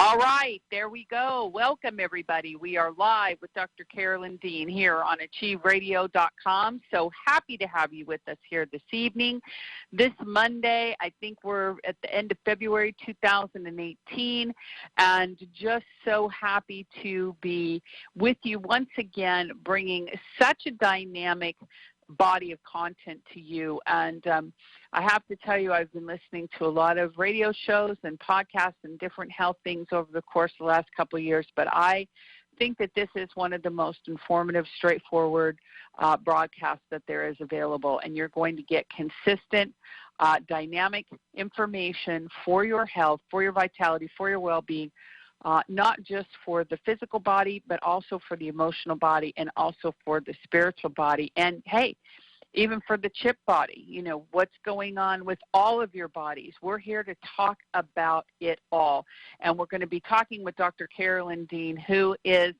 All right, there we go. Welcome, everybody. We are live with Dr. Carolyn Dean here on achieveradio.com. So happy to have you with us here this evening. This Monday, I think we're at the end of February 2018, and just so happy to be with you once again, bringing such a dynamic body of content to you. And I have to tell you, I've been listening to a lot of radio shows and podcasts and different health things over the course of the last couple of years, but I think that this is one of the most informative, straightforward broadcasts that there is available, and you're going to get consistent, dynamic information for your health, for your vitality, for your well-being, not just for the physical body, but also for the emotional body and also for the spiritual body. And, hey, even for the chip body, you know, what's going on with all of your bodies. We're here to talk about it all. And we're going to be talking with Dr. Carolyn Dean, who is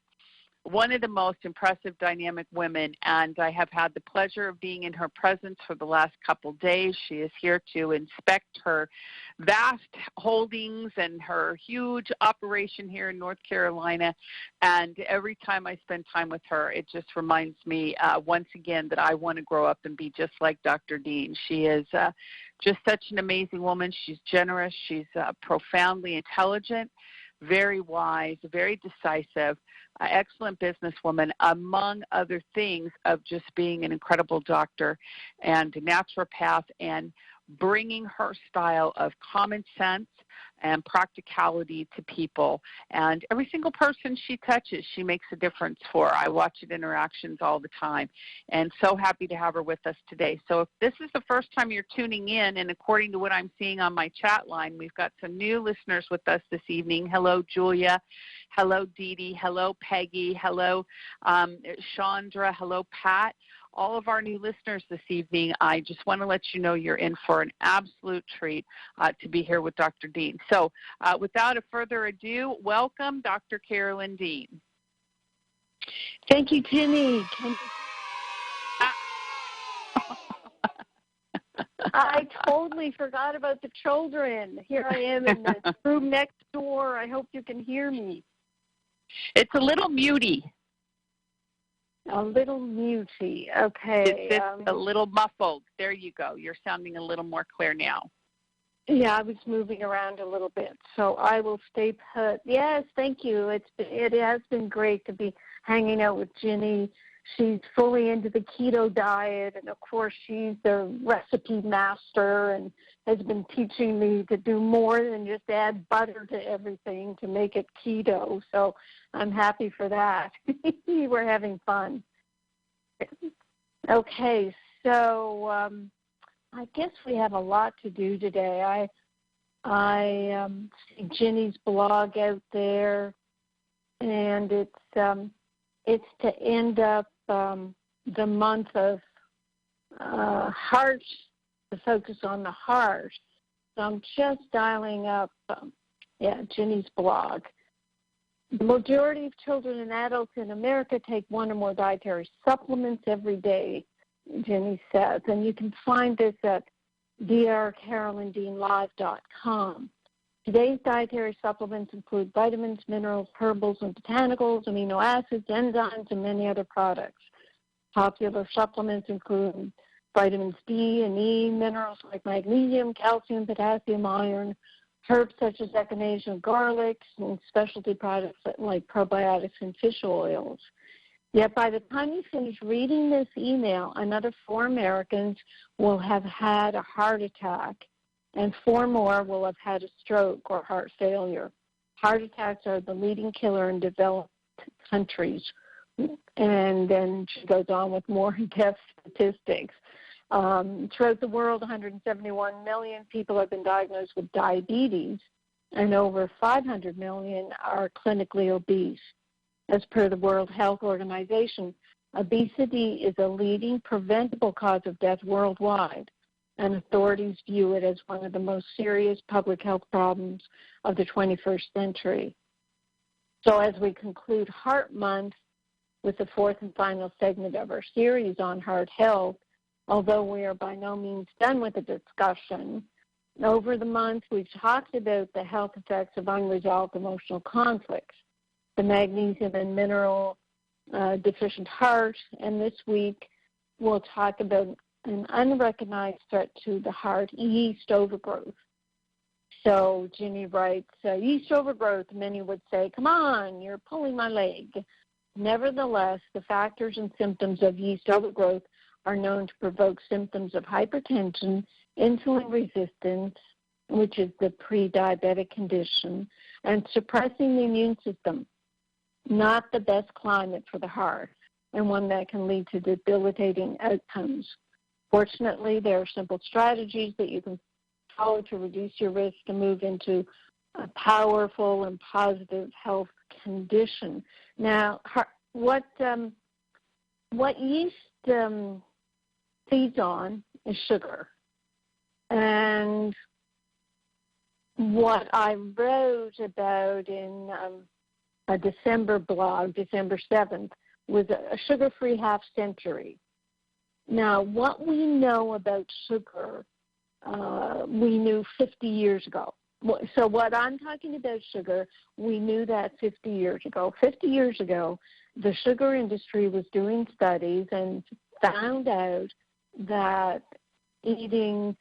one of the most impressive, dynamic women, and I have had the pleasure of being in her presence for the last couple days. She is here to inspect her vast holdings and her huge operation here in North Carolina, and every time I spend time with her, it just reminds me once again that I want to grow up and be just like Dr. Dean. She is just such an amazing woman. She's generous. She's profoundly intelligent, very wise, very decisive, excellent businesswoman, among other things, of just being an incredible doctor and naturopath, and bringing her style of common sense and practicality to people. And every single person she touches, she makes a difference for. I watch it interactions all the time, and so happy to have her with us today. So if this is the first time you're tuning in, and according to what I'm seeing on my chat line, we've got some new listeners with us this evening. Hello, Julia. Hello, Dee Dee. Hello, Peggy. Hello, Chandra. Hello, Pat. All of our new listeners this evening, I just want to let you know you're in for an absolute treat to be here with Dr. Dean. So without a further ado, welcome, Dr. Carolyn Dean. Thank you, Ginny. I totally forgot about the children. Here I am in the room next door. I hope you can hear me. It's a little muty. A little muty. Okay. It's a little muffled. There you go. You're sounding a little more clear now. Yeah, I was moving around a little bit, so I will stay put. Yes, thank you. It has been great to be hanging out with Ginny. She's fully into the keto diet, and of course she's the recipe master and has been teaching me to do more than just add butter to everything to make it keto. So I'm happy for that. We're having fun. Okay, so I guess we have a lot to do today. I see Ginny's blog out there, and it's to end up the month of heart, to focus on the heart. So I'm just dialing up, Ginny's blog. The majority of children and adults in America take one or more dietary supplements every day, Ginny says, and you can find this at drcarolyndeanlive.com. Today's dietary supplements include vitamins, minerals, herbals, and botanicals, amino acids, enzymes, and many other products. Popular supplements include vitamins D and E, minerals like magnesium, calcium, potassium, iron, herbs such as echinacea and garlic, and specialty products like probiotics and fish oils. Yet by the time you finish reading this email, another 4 Americans will have had a heart attack, and 4 more will have had a stroke or heart failure. Heart attacks are the leading killer in developed countries. And then she goes on with more death statistics. Throughout the world, 171 million people have been diagnosed with diabetes, and over 500 million are clinically obese. As per the World Health Organization, obesity is a leading preventable cause of death worldwide, and authorities view it as one of the most serious public health problems of the 21st century. So as we conclude Heart Month with the 4th and final segment of our series on heart health, although we are by no means done with the discussion, over the month, we've talked about the health effects of unresolved emotional conflicts, the magnesium and mineral deficient heart, and this week we'll talk about an unrecognized threat to the heart, yeast overgrowth. So Ginny writes, yeast overgrowth, many would say, come on, you're pulling my leg. Nevertheless, the factors and symptoms of yeast overgrowth are known to provoke symptoms of hypertension, insulin resistance, which is the pre-diabetic condition, and suppressing the immune system. Not the best climate for the heart, and one that can lead to debilitating outcomes. Fortunately, there are simple strategies that you can follow to reduce your risk and move into a powerful and positive health condition. Now, what yeast feeds on is sugar. And what I wrote about in a December blog, December 7th, was a sugar-free half-century. Now, what we know about sugar, we knew 50 years ago. So what I'm talking about sugar, we knew that 50 years ago. 50 years ago, the sugar industry was doing studies and found out that eating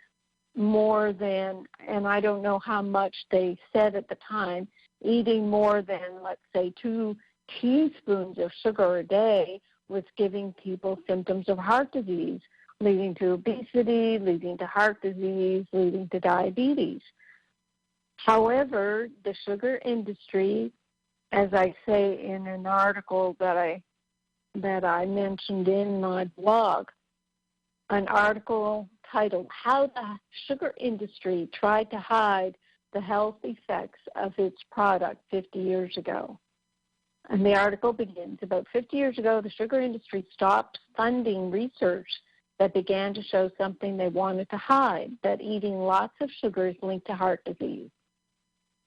more than, and I don't know how much they said at the time, eating more than, let's say, 2 teaspoons of sugar a day was giving people symptoms of heart disease, leading to obesity, leading to heart disease, leading to diabetes. However, the sugar industry, as I say in an article that I mentioned in my blog, an article titled How the Sugar Industry Tried to Hide the Health Effects of Its Product 50 years ago. And the article begins, about 50 years ago, the sugar industry stopped funding research that began to show something they wanted to hide, that eating lots of sugar is linked to heart disease.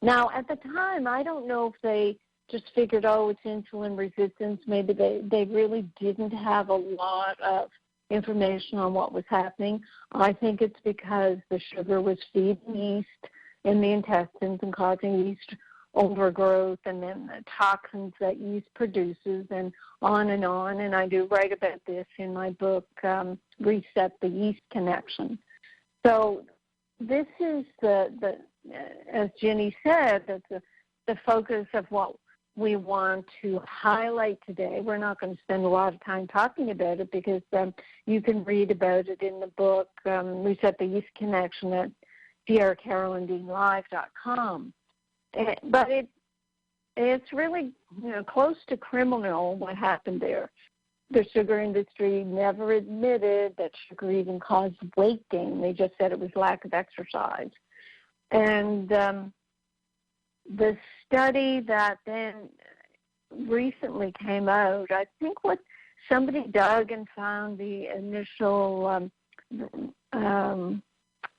Now, at the time, I don't know if they just figured, oh, it's insulin resistance. Maybe they really didn't have a lot of information on what was happening. I think it's because the sugar was feeding yeast in the intestines and causing yeast overgrowth, and then the toxins that yeast produces, and on. And I do write about this in my book, Reset the Yeast Connection. So this is the as Ginny said, that's the focus of what we want to highlight today. We're not going to spend a lot of time talking about it because you can read about it in the book, Reset the Yeast Connection, at drcarolyndeanlive.com. But it's really close to criminal what happened there. The sugar industry never admitted that sugar even caused weight gain. They just said it was lack of exercise. And the study that then recently came out, I think what somebody dug and found the initial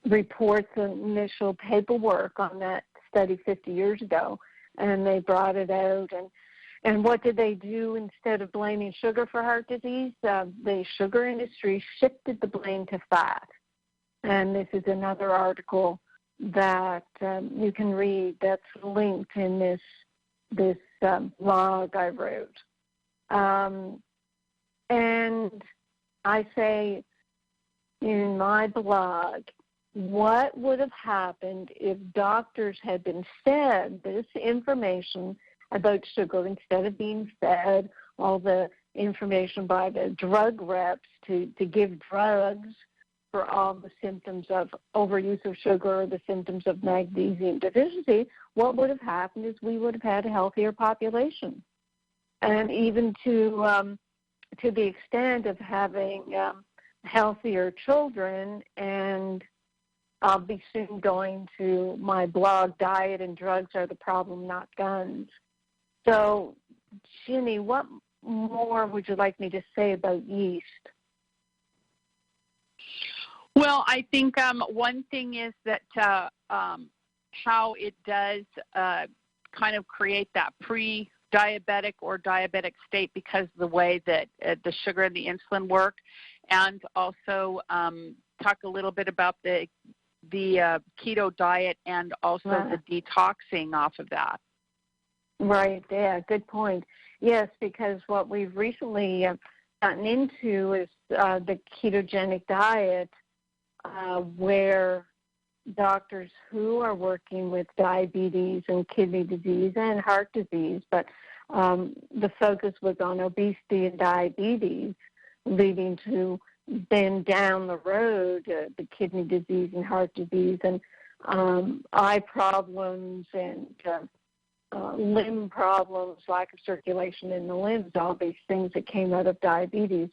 reports and initial paperwork on that study 50 years ago, and they brought it out. And what did they do instead of blaming sugar for heart disease? The sugar industry shifted the blame to fat. And this is another article that you can read that's linked in this blog I wrote. And I say in my blog, what would have happened if doctors had been fed this information about sugar instead of being fed all the information by the drug reps to give drugs for all the symptoms of overuse of sugar or the symptoms of magnesium deficiency? What would have happened is we would have had a healthier population. And even to the extent of having healthier children, and I'll be soon going to my blog, Diet and Drugs Are the Problem, Not Guns. So, Ginny, what more would you like me to say about yeast? Well, I think one thing is that how it does kind of create that pre-diabetic or diabetic state because of the way that the sugar and the insulin work, and also talk a little bit about the the keto diet and also the detoxing off of that. Right, yeah, good point. Yes, because what we've recently gotten into is the ketogenic diet, where doctors who are working with diabetes and kidney disease and heart disease, but the focus was on obesity and diabetes, leading to then down the road the kidney disease and heart disease and eye problems and limb problems, lack of circulation in the limbs, all these things that came out of diabetes.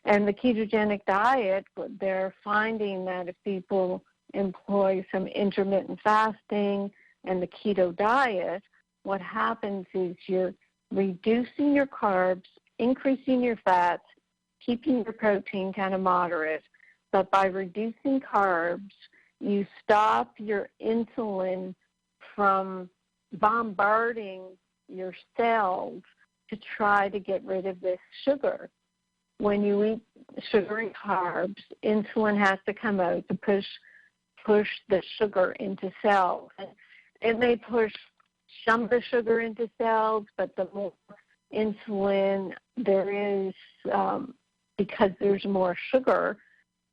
And the ketogenic diet, they're finding that if people employ some intermittent fasting and the keto diet, what happens is you're reducing your carbs, increasing your fats, keeping your protein kind of moderate, but by reducing carbs, you stop your insulin from bombarding your cells to try to get rid of this sugar. When you eat sugar and carbs, insulin has to come out to push the sugar into cells. And it may push some of the sugar into cells, but the more insulin there is, because there's more sugar,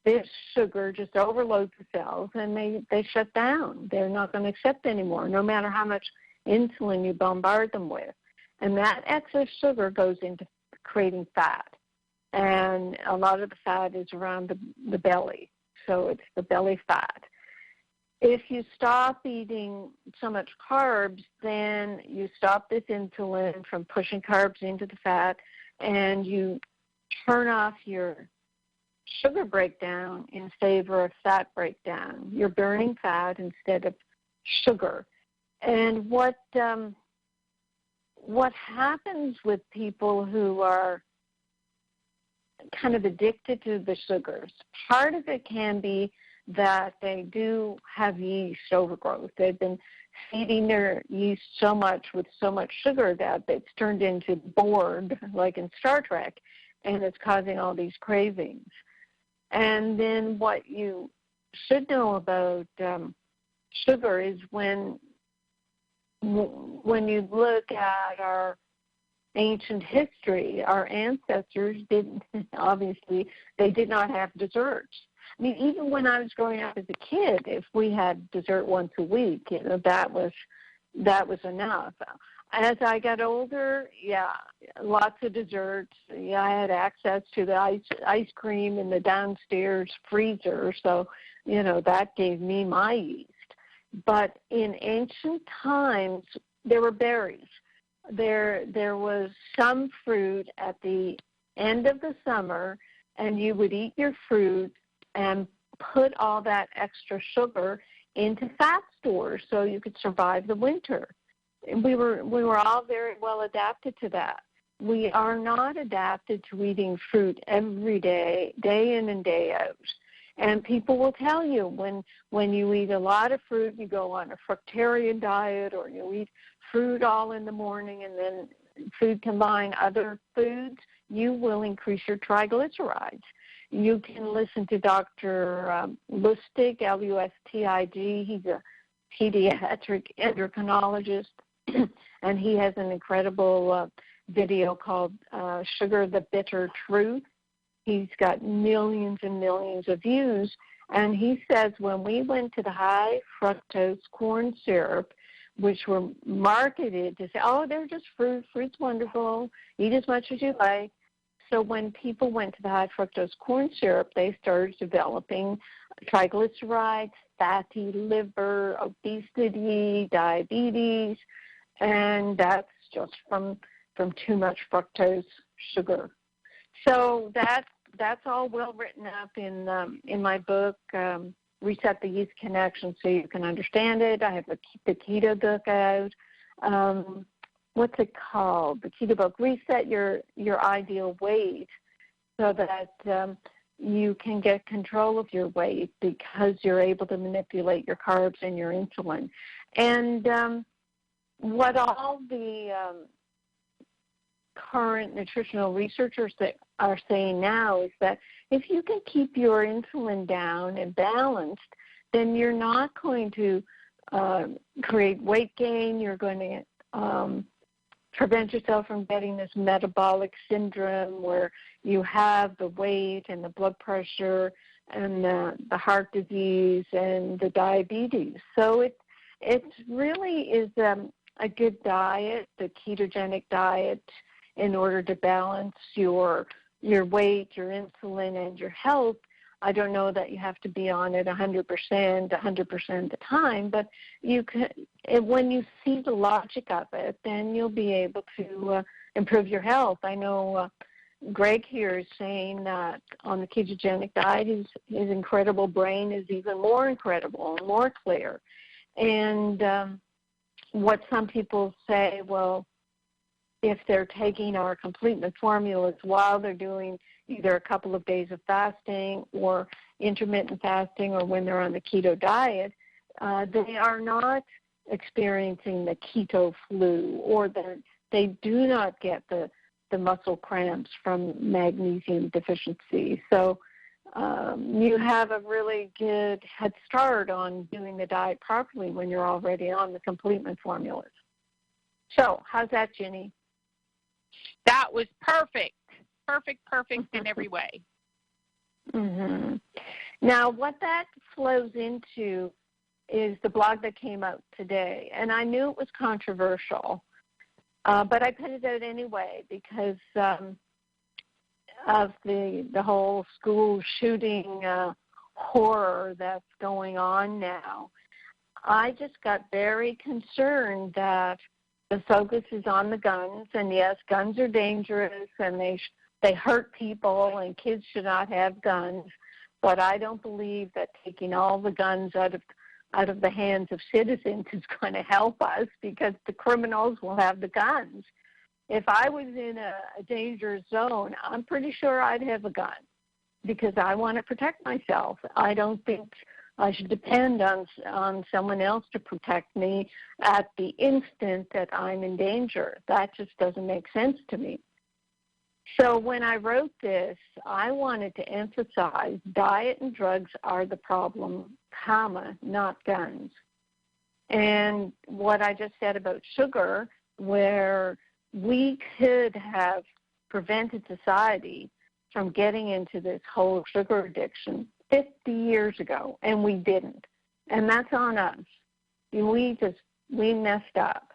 this sugar just overloads the cells and they shut down. They're not going to accept anymore, no matter how much insulin you bombard them with. And that excess sugar goes into creating fat. And a lot of the fat is around the belly, so it's the belly fat. If you stop eating so much carbs, then you stop this insulin from pushing carbs into the fat, and you turn off your sugar breakdown in favor of fat breakdown. You're burning fat instead of sugar. And what happens with people who are kind of addicted to the sugars, part of it can be that they do have yeast overgrowth. They've been feeding their yeast so much with so much sugar that it's turned into board, like in Star Trek, and it's causing all these cravings. And then what you should know about sugar is when you look at our ancient history, our ancestors didn't, obviously, they did not have desserts. I mean, even when I was growing up as a kid, if we had dessert once a week, that was enough. As I got older, lots of desserts. Yeah, I had access to the ice cream in the downstairs freezer, so, that gave me my yeast. But in ancient times, there were berries. There was some fruit at the end of the summer, and you would eat your fruit and put all that extra sugar into fat stores so you could survive the winter. We were all very well adapted to that. We are not adapted to eating fruit every day, day in and day out. And people will tell you when you eat a lot of fruit, you go on a fructarian diet, or you eat fruit all in the morning and then food combine other foods, you will increase your triglycerides. You can listen to Dr. Lustig, Lustig. He's a pediatric endocrinologist, and he has an incredible video called Sugar, the Bitter Truth. He's got millions and millions of views, and he says when we went to the high fructose corn syrup, which were marketed to say, they're just fruit's wonderful, eat as much as you like. So when people went to the high fructose corn syrup, they started developing triglycerides, fatty liver, obesity, diabetes, and that's just from too much fructose sugar. So that's all well written up in my book, Reset the Yeast Connection, so you can understand it. I have the Keto book out. What's it called? The Keto book, Reset Your Ideal Weight, so that you can get control of your weight because you're able to manipulate your carbs and your insulin. And what all the current nutritional researchers that are saying now is that if you can keep your insulin down and balanced, then you're not going to create weight gain. You're going to prevent yourself from getting this metabolic syndrome where you have the weight and the blood pressure and the heart disease and the diabetes. So it really is a good diet, the ketogenic diet, in order to balance your weight, your insulin, and your health. I don't know that you have to be on it 100% of the time, but you can. When you see the logic of it, then you'll be able to improve your health. I know Greg here is saying that on the ketogenic diet, his incredible brain is even more incredible and more clear. And what some people say, well, if they're taking our completeness formulas while they're doing either a couple of days of fasting or intermittent fasting or when they're on the keto diet, they are not experiencing the keto flu, or they do not get the muscle cramps from magnesium deficiency. So you have a really good head start on doing the diet properly when you're already on the completeness formulas. So how's that, Ginny? That was perfect. Perfect in every way. Mm-hmm. Now, what that flows into is the blog that came out today. And I knew it was controversial, but I put it out anyway because of the whole school shooting horror that's going on now. I just got very concerned that the focus is on the guns, and yes, guns are dangerous, and they hurt people, and kids should not have guns. But I don't believe that taking all the guns out of the hands of citizens is going to help us, because the criminals will have the guns. If I was in a dangerous zone, I'm pretty sure I'd have a gun because I want to protect myself. I don't think I should depend on someone else to protect me at the instant that I'm in danger. That just doesn't make sense to me. So when I wrote this, I wanted to emphasize diet and drugs are the problem, not guns. And what I just said about sugar, where we could have prevented society from getting into this whole sugar addiction 50 years ago, and we didn't. And that's on us. We messed up.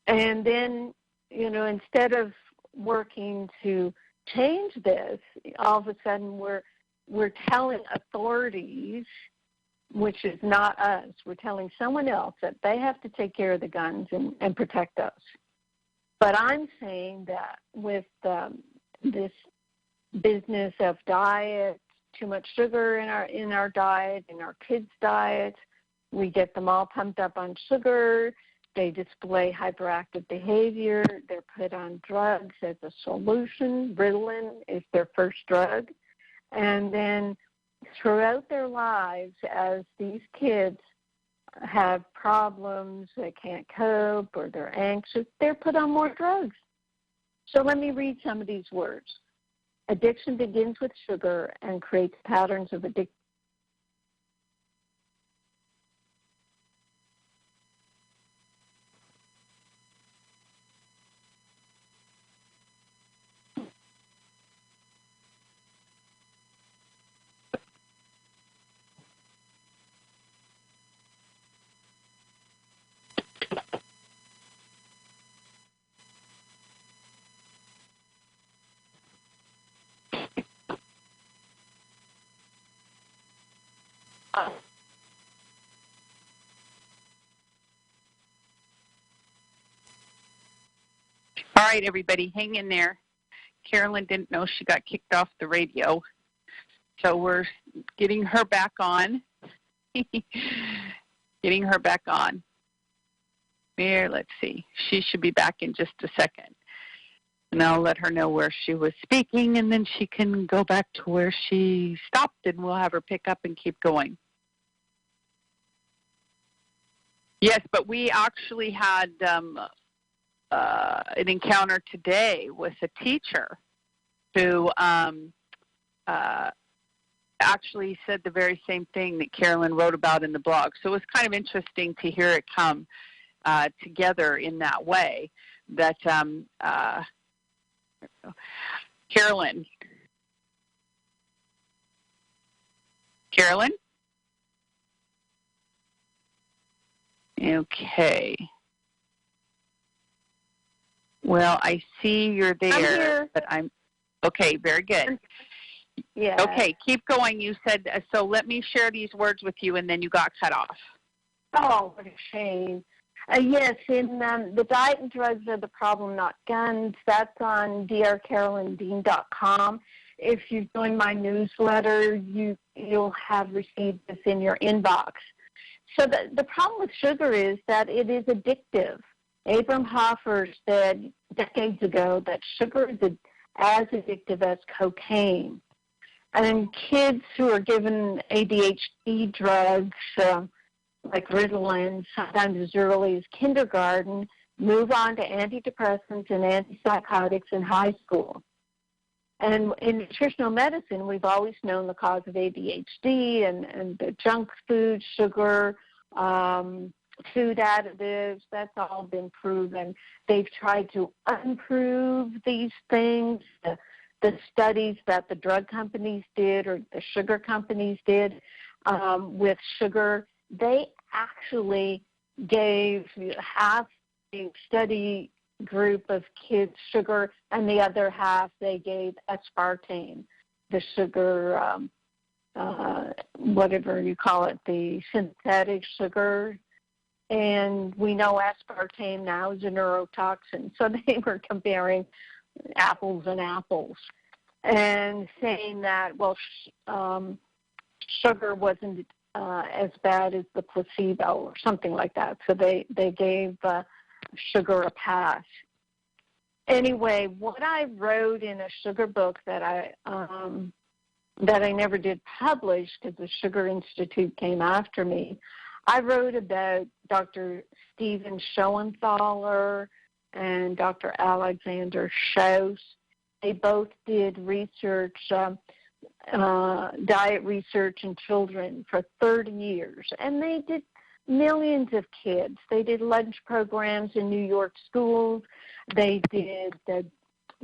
And then, instead of working to change this, all of a sudden we're telling authorities, which is not us, we're telling someone else that they have to take care of the guns and protect us. But I'm saying that with this business of diet, too much sugar in our diet, in our kids' diet, we get them all pumped up on sugar. They display hyperactive behavior. They're put on drugs as a solution. Ritalin is their first drug. And then throughout their lives, as these kids have problems, they can't cope, or they're anxious, they're put on more drugs. So let me read some of these words. Addiction begins with sugar and creates patterns of addiction. All right, everybody, hang in there. Carolyn didn't know she got kicked off the radio, so we're getting her back on. Getting her back on. Here, let's see. She should be back in just a second. And I'll let her know where she was speaking, and then she can go back to where she stopped, and we'll have her pick up and keep going. Yes, but we actually had an encounter today with a teacher who actually said the very same thing that Carolyn wrote about in the blog. So it was kind of interesting to hear it come together in that way. That Carolyn? Okay. Well, I see you're there. I'm here. But okay, very good. Yeah. Okay, keep going. You said, so let me share these words with you, and then you got cut off. Oh, what a shame. Yes, in The Diet and Drugs Are the Problem, Not Guns. That's on drcarolyndean.com. If you join my newsletter, you'll have received this in your inbox. So the problem with sugar is that it is addictive. Abraham Hoffer said decades ago that sugar is as addictive as cocaine. And kids who are given ADHD drugs, like Ritalin, sometimes as early as kindergarten, move on to antidepressants and antipsychotics in high school. And in nutritional medicine, we've always known the cause of ADHD and the junk food, sugar, food additives, that's all been proven. They've tried to improve these things. The studies that the drug companies did or the sugar companies did with sugar, they actually gave half the study group of kids sugar, and the other half they gave aspartame, the sugar, whatever you call it, the synthetic sugar. And we know aspartame now is a neurotoxin. So they were comparing apples and apples and saying that, well, sugar wasn't as bad as the placebo or something like that. So they gave sugar a pass. Anyway, what I wrote in a sugar book that I never did publish because the Sugar Institute came after me, I wrote about Dr. Stephen Schoenthaler and Dr. Alexander Schaus. They both did research, diet research in children for 30 years, and they did millions of kids. They did lunch programs in New York schools. They did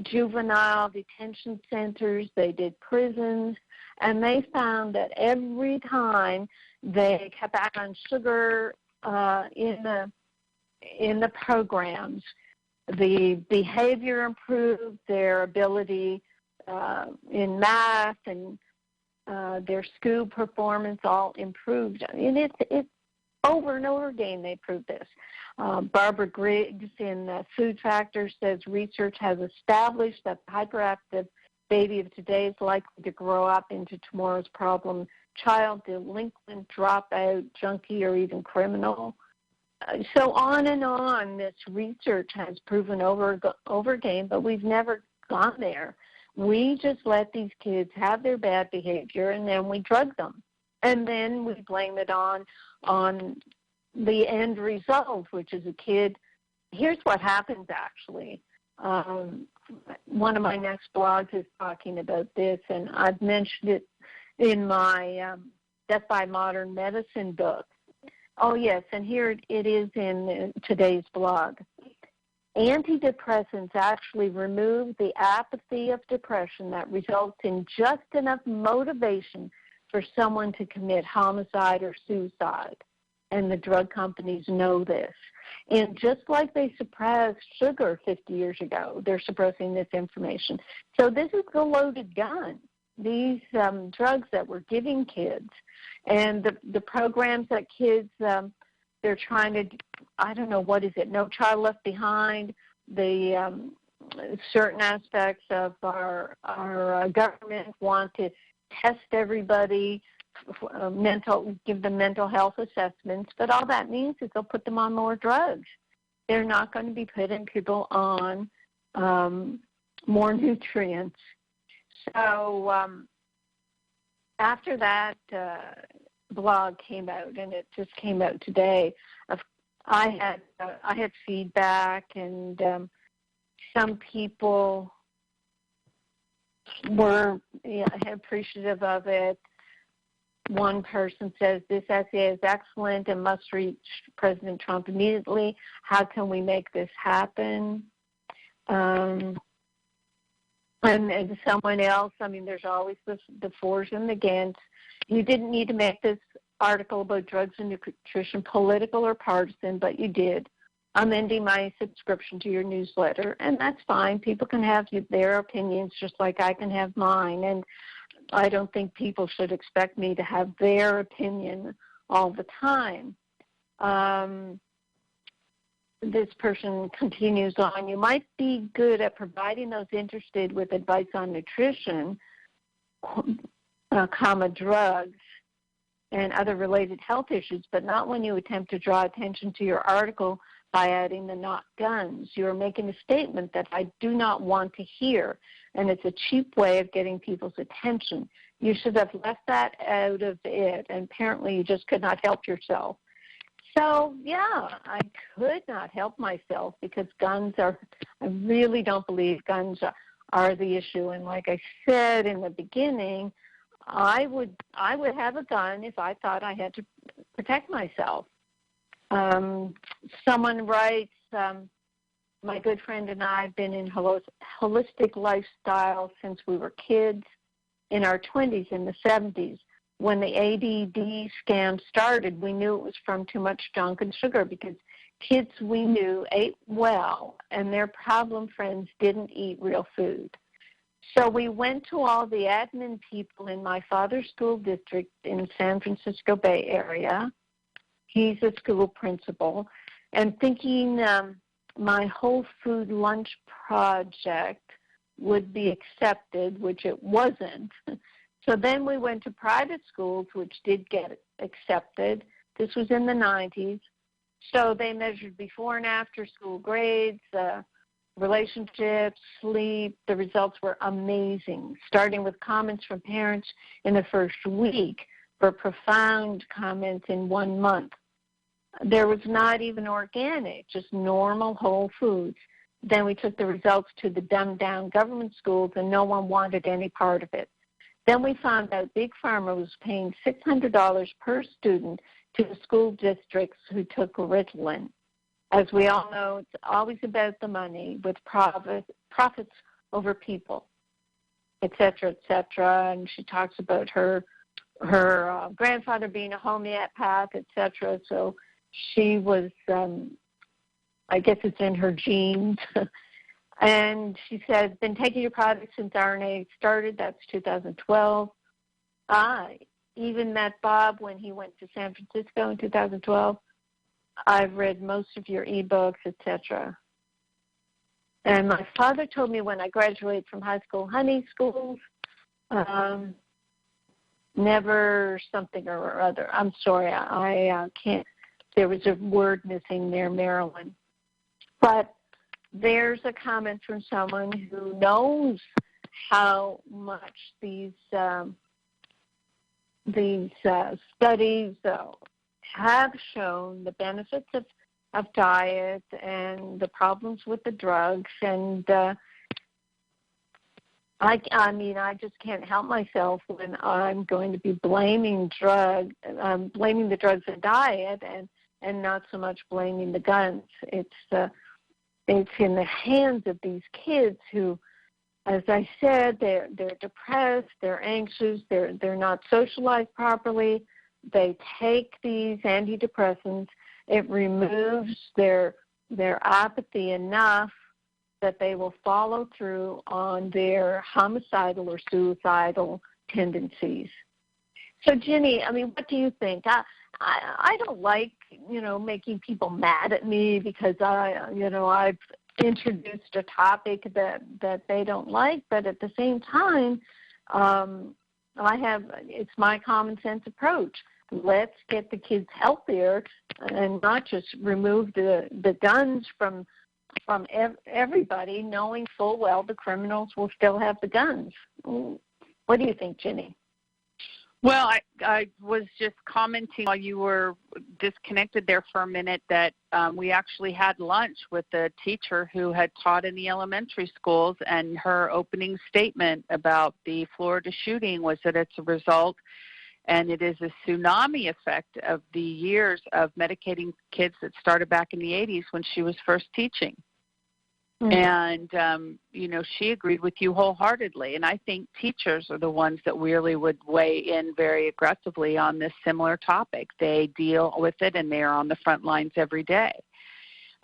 juvenile detention centers. They did prisons. And they found that every time they cut back on sugar in the programs, the behavior improved, their ability in math and their school performance all improved. I mean, it's over and over again they proved this. Barbara Griggs in Food Factor says research has established that the hyperactive baby of today is likely to grow up into tomorrow's problem child, delinquent, dropout, junkie, or even criminal. So on and on, this research has proven over again, but we've never gone there. We just let these kids have their bad behavior, and then we drug them. And then we blame it on the end result, which is a kid. Here's what happens, actually. One of my next blogs is talking about this, and I've mentioned it in my Death by Modern Medicine book. Oh, yes, and here it is in today's blog. Antidepressants actually remove the apathy of depression that results in just enough motivation for someone to commit homicide or suicide. And the drug companies know this. And just like they suppressed sugar 50 years ago, they're suppressing this information. So this is the loaded gun, these drugs that we're giving kids. And the programs that kids, they're trying to, I don't know, what is it, No Child Left Behind, the certain aspects of our government want to test everybody, give them mental health assessments, but all that means is they'll put them on more drugs. They're not going to be putting people on more nutrients. So after that blog came out, and it just came out today, I had feedback, and some people were appreciative of it. One person says, this essay is excellent and must reach President Trump immediately. How can we make this happen? And someone else, I mean, there's always the fors and the against. You didn't need to make this article about drugs and nutrition political or partisan, but you did. I'm ending my subscription to your newsletter, and that's fine. People can have their opinions just like I can have mine, and I don't think people should expect me to have their opinion all the time. This person continues on. You might be good at providing those interested with advice on nutrition, drugs, and other related health issues, but not when you attempt to draw attention to your article by adding the not guns. You are making a statement that I do not want to hear, and it's a cheap way of getting people's attention. You should have left that out of it, and apparently you just could not help yourself. So, yeah, I could not help myself because I really don't believe guns are the issue. And like I said in the beginning, I would have a gun if I thought I had to protect myself. Someone writes, my good friend and I have been in holistic lifestyle since we were kids in our 20s, in the 70s. When the ADD scam started, we knew it was from too much junk and sugar because kids we knew ate well and their problem friends didn't eat real food. So we went to all the admin people in my father's school district in San Francisco Bay Area. He's a school principal, and thinking my whole food lunch project would be accepted, which it wasn't. So then we went to private schools, which did get accepted. This was in the 90s. So they measured before and after school grades, relationships, sleep. The results were amazing, starting with comments from parents in the first week for profound comments in 1 month. There was not even organic, just normal whole foods. Then we took the results to the dumbed-down government schools, and no one wanted any part of it. Then we found out Big Pharma was paying $600 per student to the school districts who took Ritalin. As we all know, it's always about the money with profits over people, et cetera, et cetera. And she talks about her grandfather being a homeopath, et cetera. So she was, I guess it's in her genes. And she said, been taking your products since RNA started. That's 2012. I even met Bob when he went to San Francisco in 2012. I've read most of your ebooks, etc. And my father told me when I graduated from high school, honey schools, never something or other. I'm sorry, I can't. There was a word missing there, Marilyn. But there's a comment from someone who knows how much these studies have shown the benefits of diet and the problems with the drugs. And I mean, I just can't help myself when I'm going to be blaming the drugs and diet and not so much blaming the guns. It's in the hands of these kids who, as I said, they're depressed, they're anxious, they're not socialized properly. They take these antidepressants. It removes their apathy enough that they will follow through on their homicidal or suicidal tendencies. So, Ginny, I mean, what do you think? I don't like, making people mad at me because I've introduced a topic that they don't like, but at the same time, it's my common sense approach. Let's get the kids healthier and not just remove the guns from everybody, knowing full well the criminals will still have the guns. What do you think, Ginny? Well, I was just commenting while you were disconnected there for a minute that we actually had lunch with a teacher who had taught in the elementary schools, and her opening statement about the Florida shooting was that it's a result And it is a tsunami effect of the years of medicating kids that started back in the 80s when she was first teaching. And, she agreed with you wholeheartedly. And I think teachers are the ones that really would weigh in very aggressively on this similar topic. They deal with it, and they are on the front lines every day.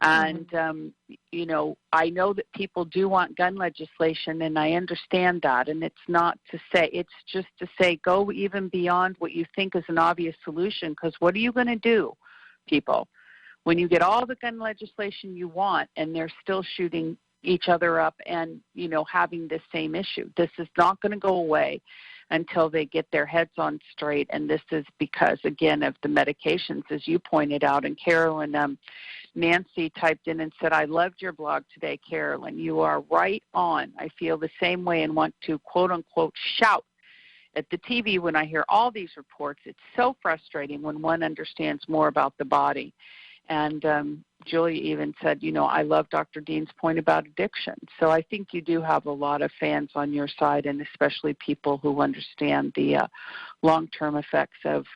And, I know that people do want gun legislation, and I understand that. And it's not to say, it's just to say go even beyond what you think is an obvious solution, because what are you going to do, people, when you get all the gun legislation you want and they're still shooting each other up and, having this same issue? This is not going to go away until they get their heads on straight. And this is because, again, of the medications, as you pointed out. And Carolyn, Nancy typed in and said, I loved your blog today, Carolyn. You are right on. I feel the same way and want to, quote, unquote, shout at the TV when I hear all these reports. It's so frustrating when one understands more about the body. And Julia even said, I love Dr. Dean's point about addiction. So I think you do have a lot of fans on your side, and especially people who understand the long-term effects of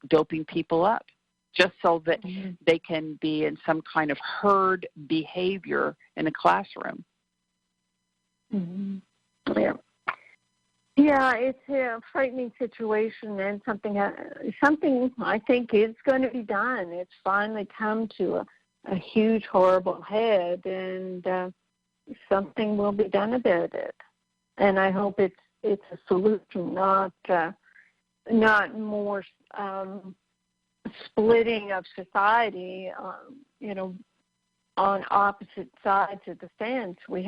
doping people up, just so that they can be in some kind of herd behavior in a classroom. Yeah. Yeah, it's a frightening situation, and something I think is going to be done. It's finally come to a huge, horrible head, and something will be done about it. And I hope it's a solution, not more splitting of society. On opposite sides of the fence. We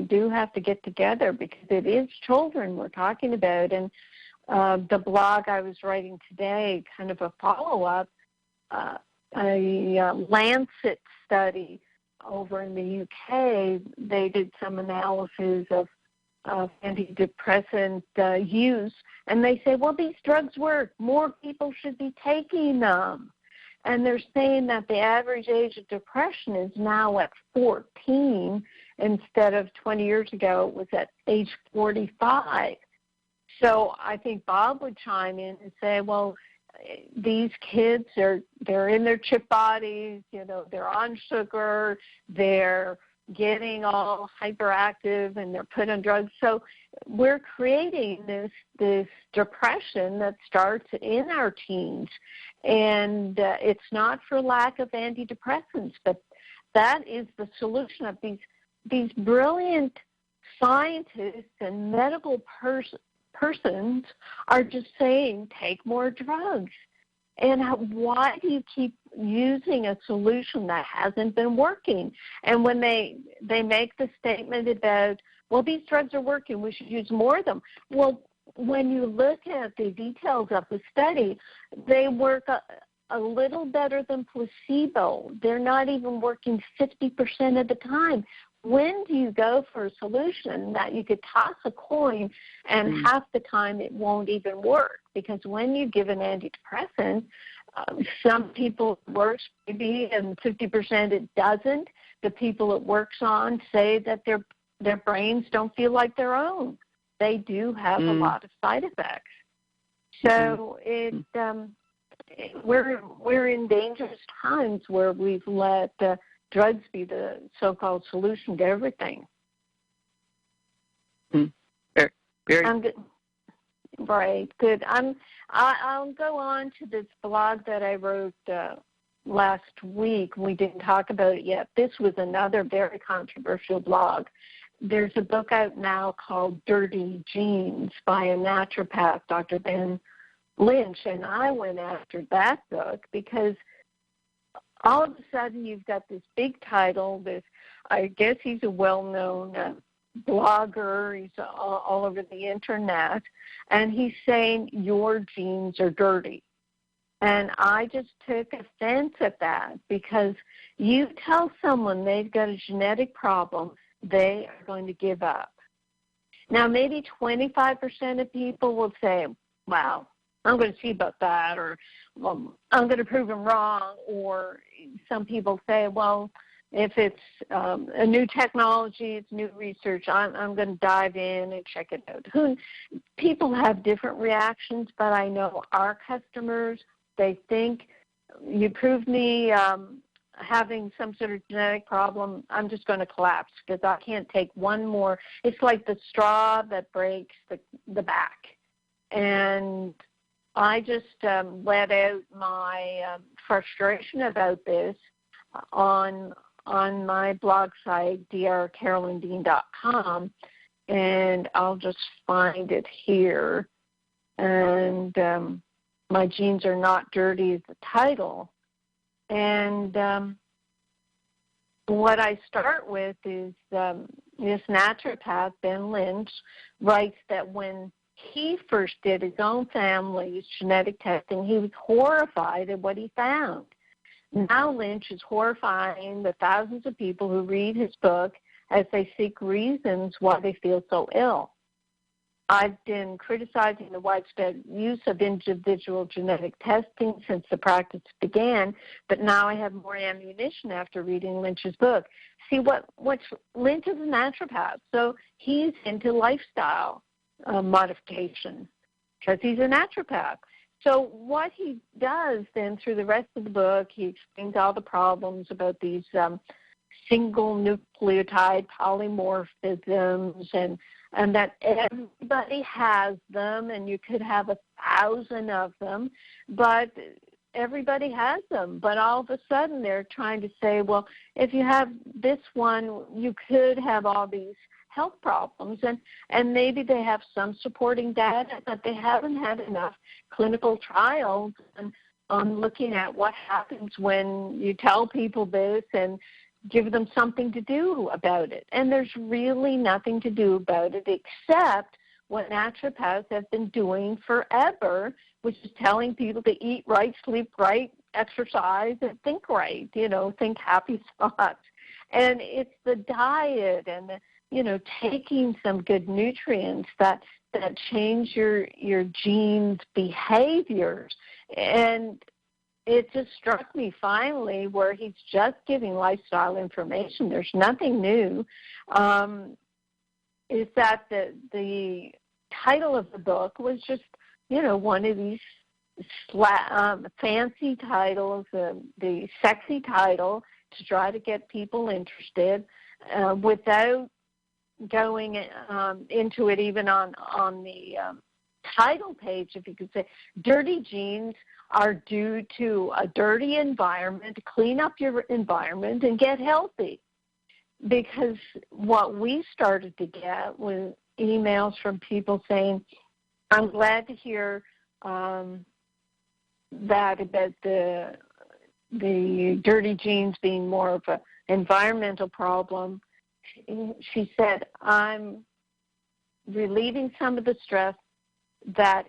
do have to get together, because it is children we're talking about. And the blog I was writing today, kind of a follow-up, a Lancet study over in the UK, they did some analysis of antidepressant use, and they say, well, these drugs work. More people should be taking them. And they're saying that the average age of depression is now at 14 instead of 20 years ago it was at age 45. So I think Bob would chime in and say, well, these kids they're in their chip bodies, they're on sugar, they're getting all hyperactive, and they're put on drugs. So we're creating this depression that starts in our teens, and it's not for lack of antidepressants, but that is the solution of these brilliant scientists and medical persons are just saying, take more drugs. And why do you keep using a solution that hasn't been working? And when they make the statement about, well, these drugs are working, we should use more of them. Well, when you look at the details of the study, they work a little better than placebo. They're not even working 50% of the time. When do you go for a solution that you could toss a coin and half the time it won't even work? Because when you give an antidepressant, some people it works maybe, and 50% it doesn't. The people it works on say that their brains don't feel like their own. They do have a lot of side effects. So we're in dangerous times where we've let drugs be the so-called solution to everything. Very. Right, good. I'll go on to this blog that I wrote last week. We didn't talk about it yet. This was another very controversial blog. There's a book out now called Dirty Genes by a naturopath, Dr. Ben Lynch, and I went after that book because all of a sudden you've got this big title, I guess he's a well-known blogger, he's all over the internet, and he's saying your genes are dirty. And I just took offense at that, because you tell someone they've got a genetic problem, they are going to give up. Now, maybe 25% of people will say, wow, I'm going to see about that, or well, I'm going to prove them wrong. Or some people say, well, if it's a new technology, it's new research, I'm going to dive in and check it out. People have different reactions, but I know our customers, they think, you prove me having some sort of genetic problem, I'm just going to collapse because I can't take one more. It's like the straw that breaks the back. And I just let out my frustration about this on my blog site, drcarolyndean.com, and I'll just find it here. And my genes are not dirty is the title. And what I start with is this naturopath, Ben Lynch, writes that when he first did his own family's genetic testing, he was horrified at what he found. Now Lynch is horrifying the thousands of people who read his book as they seek reasons why they feel so ill. I've been criticizing the widespread use of individual genetic testing since the practice began, but now I have more ammunition after reading Lynch's book. See, Lynch is a naturopath, so he's into lifestyle modification because he's a naturopath. So what he does then through the rest of the book, he explains all the problems about these single nucleotide polymorphisms and that everybody has them, and you could have 1,000 of them, but everybody has them. But all of a sudden they're trying to say, well, if you have this one, you could have all these health problems, and maybe they have some supporting data, but they haven't had enough clinical trials on looking at what happens when you tell people this and give them something to do about it. And there's really nothing to do about it except what naturopaths have been doing forever, which is telling people to eat right, sleep right, exercise, and think right, think happy thoughts. And it's the diet and taking some good nutrients that change your genes' behaviors. And it just struck me finally where he's just giving lifestyle information. There's nothing new. Is that the title of the book was just, one of these fancy titles, the sexy title to try to get people interested without going into it even on the title page, if you could say. Dirty genes are due to a dirty environment. Clean up your environment and get healthy. Because what we started to get was emails from people saying, I'm glad to hear that about the dirty genes being more of an environmental problem. She said, I'm relieving some of the stress that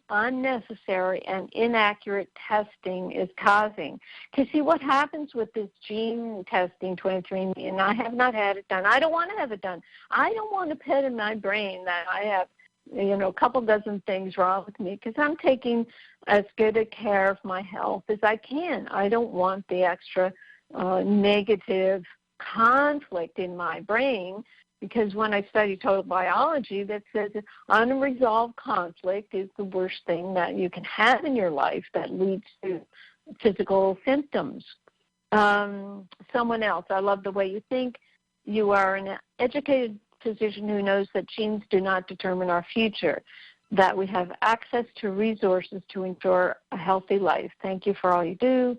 unnecessary and inaccurate testing is causing. To see what happens with this gene testing, 23andMe, and I have not had it done. I don't want to have it done. I don't want to put in my brain that I have, a couple dozen things wrong with me because I'm taking as good a care of my health as I can. I don't want the extra negative conflict in my brain, because when I study total biology, that says unresolved conflict is the worst thing that you can have in your life that leads to physical symptoms. Someone else, I love the way you think. You are an educated physician who knows that genes do not determine our future, that we have access to resources to ensure a healthy life. Thank you for all you do.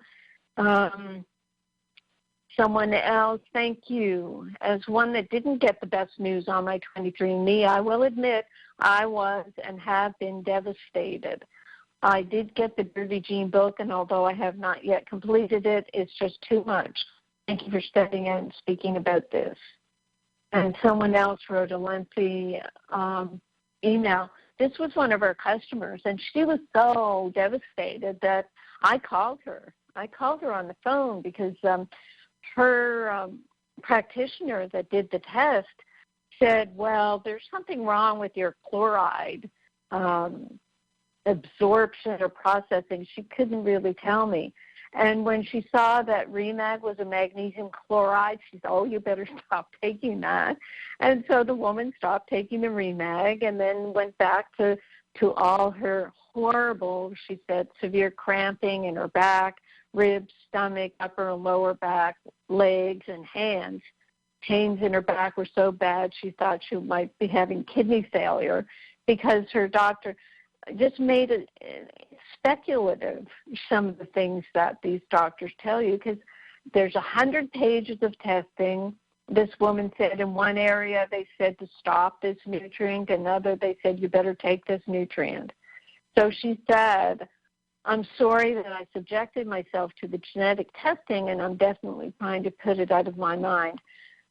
Someone else, thank you. As one that didn't get the best news on my 23andMe, I will admit I was and have been devastated. I did get the Dirty Gene book, and although I have not yet completed it, it's just too much. Thank you for stepping in and speaking about this. And someone else wrote a lengthy email. This was one of our customers, and she was so devastated that I called her. I called her on the phone because her practitioner that did the test said, well, there's something wrong with your chloride absorption or processing. She couldn't really tell me. And when she saw that Remag was a magnesium chloride, she said, oh, you better stop taking that. And so the woman stopped taking the Remag and then went back to all her horrible, she said, severe cramping in her back, ribs, stomach, upper and lower back, legs, and hands. Pains in her back were so bad she thought she might be having kidney failure because her doctor just made it speculative, some of the things that these doctors tell you, because there's 100 pages of testing. This woman said in one area they said to stop this nutrient, another they said you better take this nutrient. So she said, I'm sorry that I subjected myself to the genetic testing, and I'm definitely trying to put it out of my mind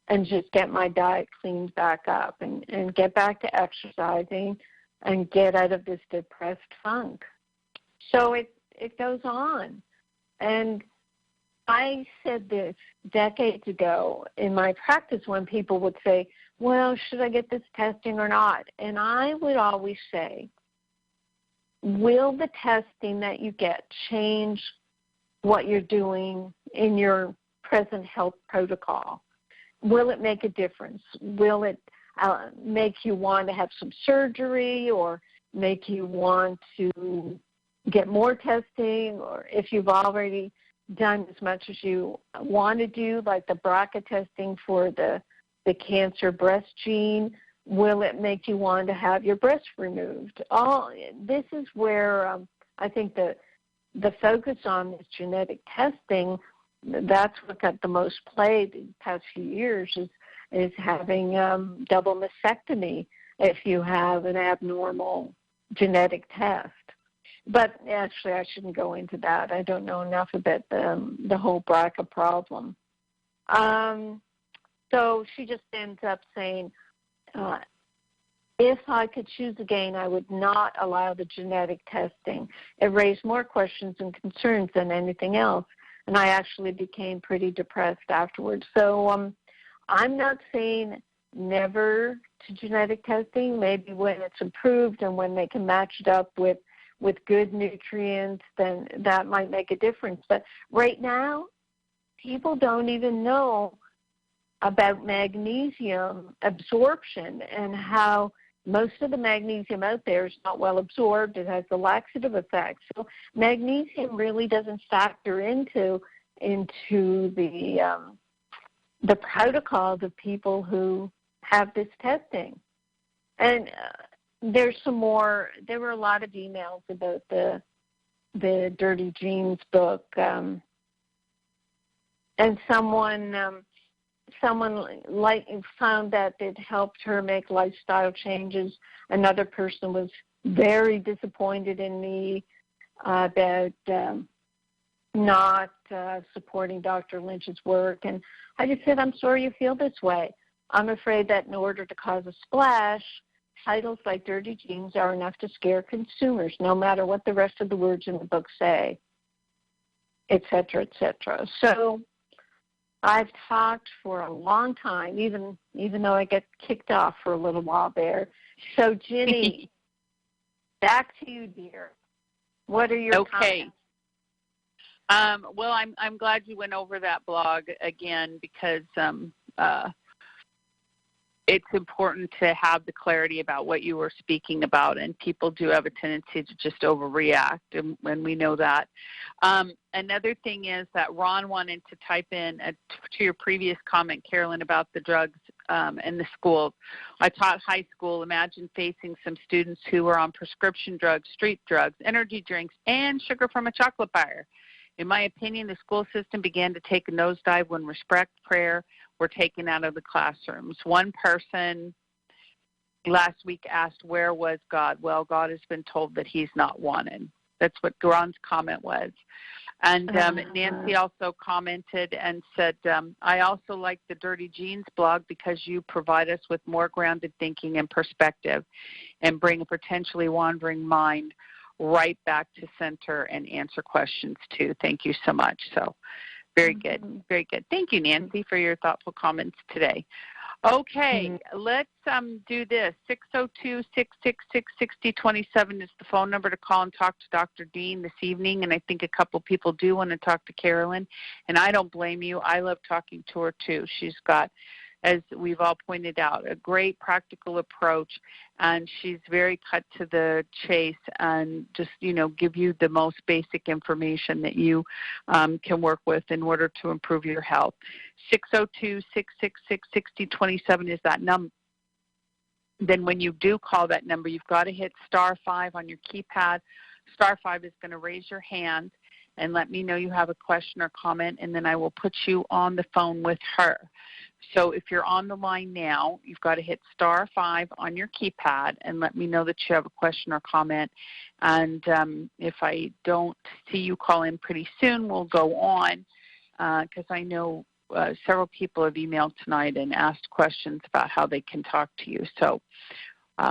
and just get my diet cleaned back up and get back to exercising and get out of this depressed funk. So it goes on. And I said this decades ago in my practice when people would say, well, should I get this testing or not? And I would always say, will the testing that you get change what you're doing in your present health protocol? Will it make a difference? Will it make you want to have some surgery or make you want to get more testing? Or if you've already done as much as you want to do, like the BRCA testing for the cancer breast gene, will it make you want to have your breast removed? This is where I think the focus on this genetic testing, that's what got the most play the past few years is having double mastectomy if you have an abnormal genetic test. But actually, I shouldn't go into that. I don't know enough about the whole BRCA problem. So she just ends up saying, if I could choose again, I would not allow the genetic testing. It raised more questions and concerns than anything else, and I actually became pretty depressed afterwards. So I'm not saying never to genetic testing. Maybe when it's improved and when they can match it up with good nutrients, then that might make a difference. But right now, people don't even know about magnesium absorption and how most of the magnesium out there is not well absorbed. It has the laxative effect. So magnesium really doesn't factor into the protocols of people who have this testing. And there were a lot of emails about the Dirty Genes book, and someone found that it helped her make lifestyle changes. Another person was very disappointed in me about not supporting Dr. Lynch's work. And I just said, I'm sorry you feel this way. I'm afraid that in order to cause a splash, titles like Dirty Genes are enough to scare consumers, no matter what the rest of the words in the book say, et cetera, et cetera. So I've talked for a long time, even though I get kicked off for a little while there. So, Ginny, back to you, dear. What are your comments? Well, I'm glad you went over that blog again because it's important to have the clarity about what you were speaking about, and people do have a tendency to just overreact, and we know that. Another thing is that Ron wanted to type in to your previous comment, Carolyn, about the drugs in the schools. I taught high school. Imagine facing some students who were on prescription drugs, street drugs, energy drinks, and sugar from a chocolate bar. In my opinion, the school system began to take a nosedive when respect, prayer were taken out of the classrooms. One person last week asked, where was God? Well, God has been told that he's not wanted. That's what Ron's comment was. And Nancy also commented and said, I also like the Dirty Genes blog because you provide us with more grounded thinking and perspective and bring a potentially wandering mind right back to center and answer questions too. Thank you so much. So very good. Very good. Thank you, Nancy, for your thoughtful comments today. Okay, let's do this. 602-666-6027 is the phone number to call and talk to Dr. Dean this evening, and I think a couple people do want to talk to Carolyn, and I don't blame you. I love talking to her, too. She's got, as we've all pointed out, a great practical approach, and she's very cut to the chase and just, give you the most basic information that you can work with in order to improve your health. 602-666-6027 is that number. Then when you do call that number, you've got to hit *5 on your keypad. *5 is going to raise your hand and let me know you have a question or comment, and then I will put you on the phone with her. So if you're on the line now, you've got to hit *5 on your keypad and let me know that you have a question or comment. And if I don't see you call in pretty soon, we'll go on because I know several people have emailed tonight and asked questions about how they can talk to you. So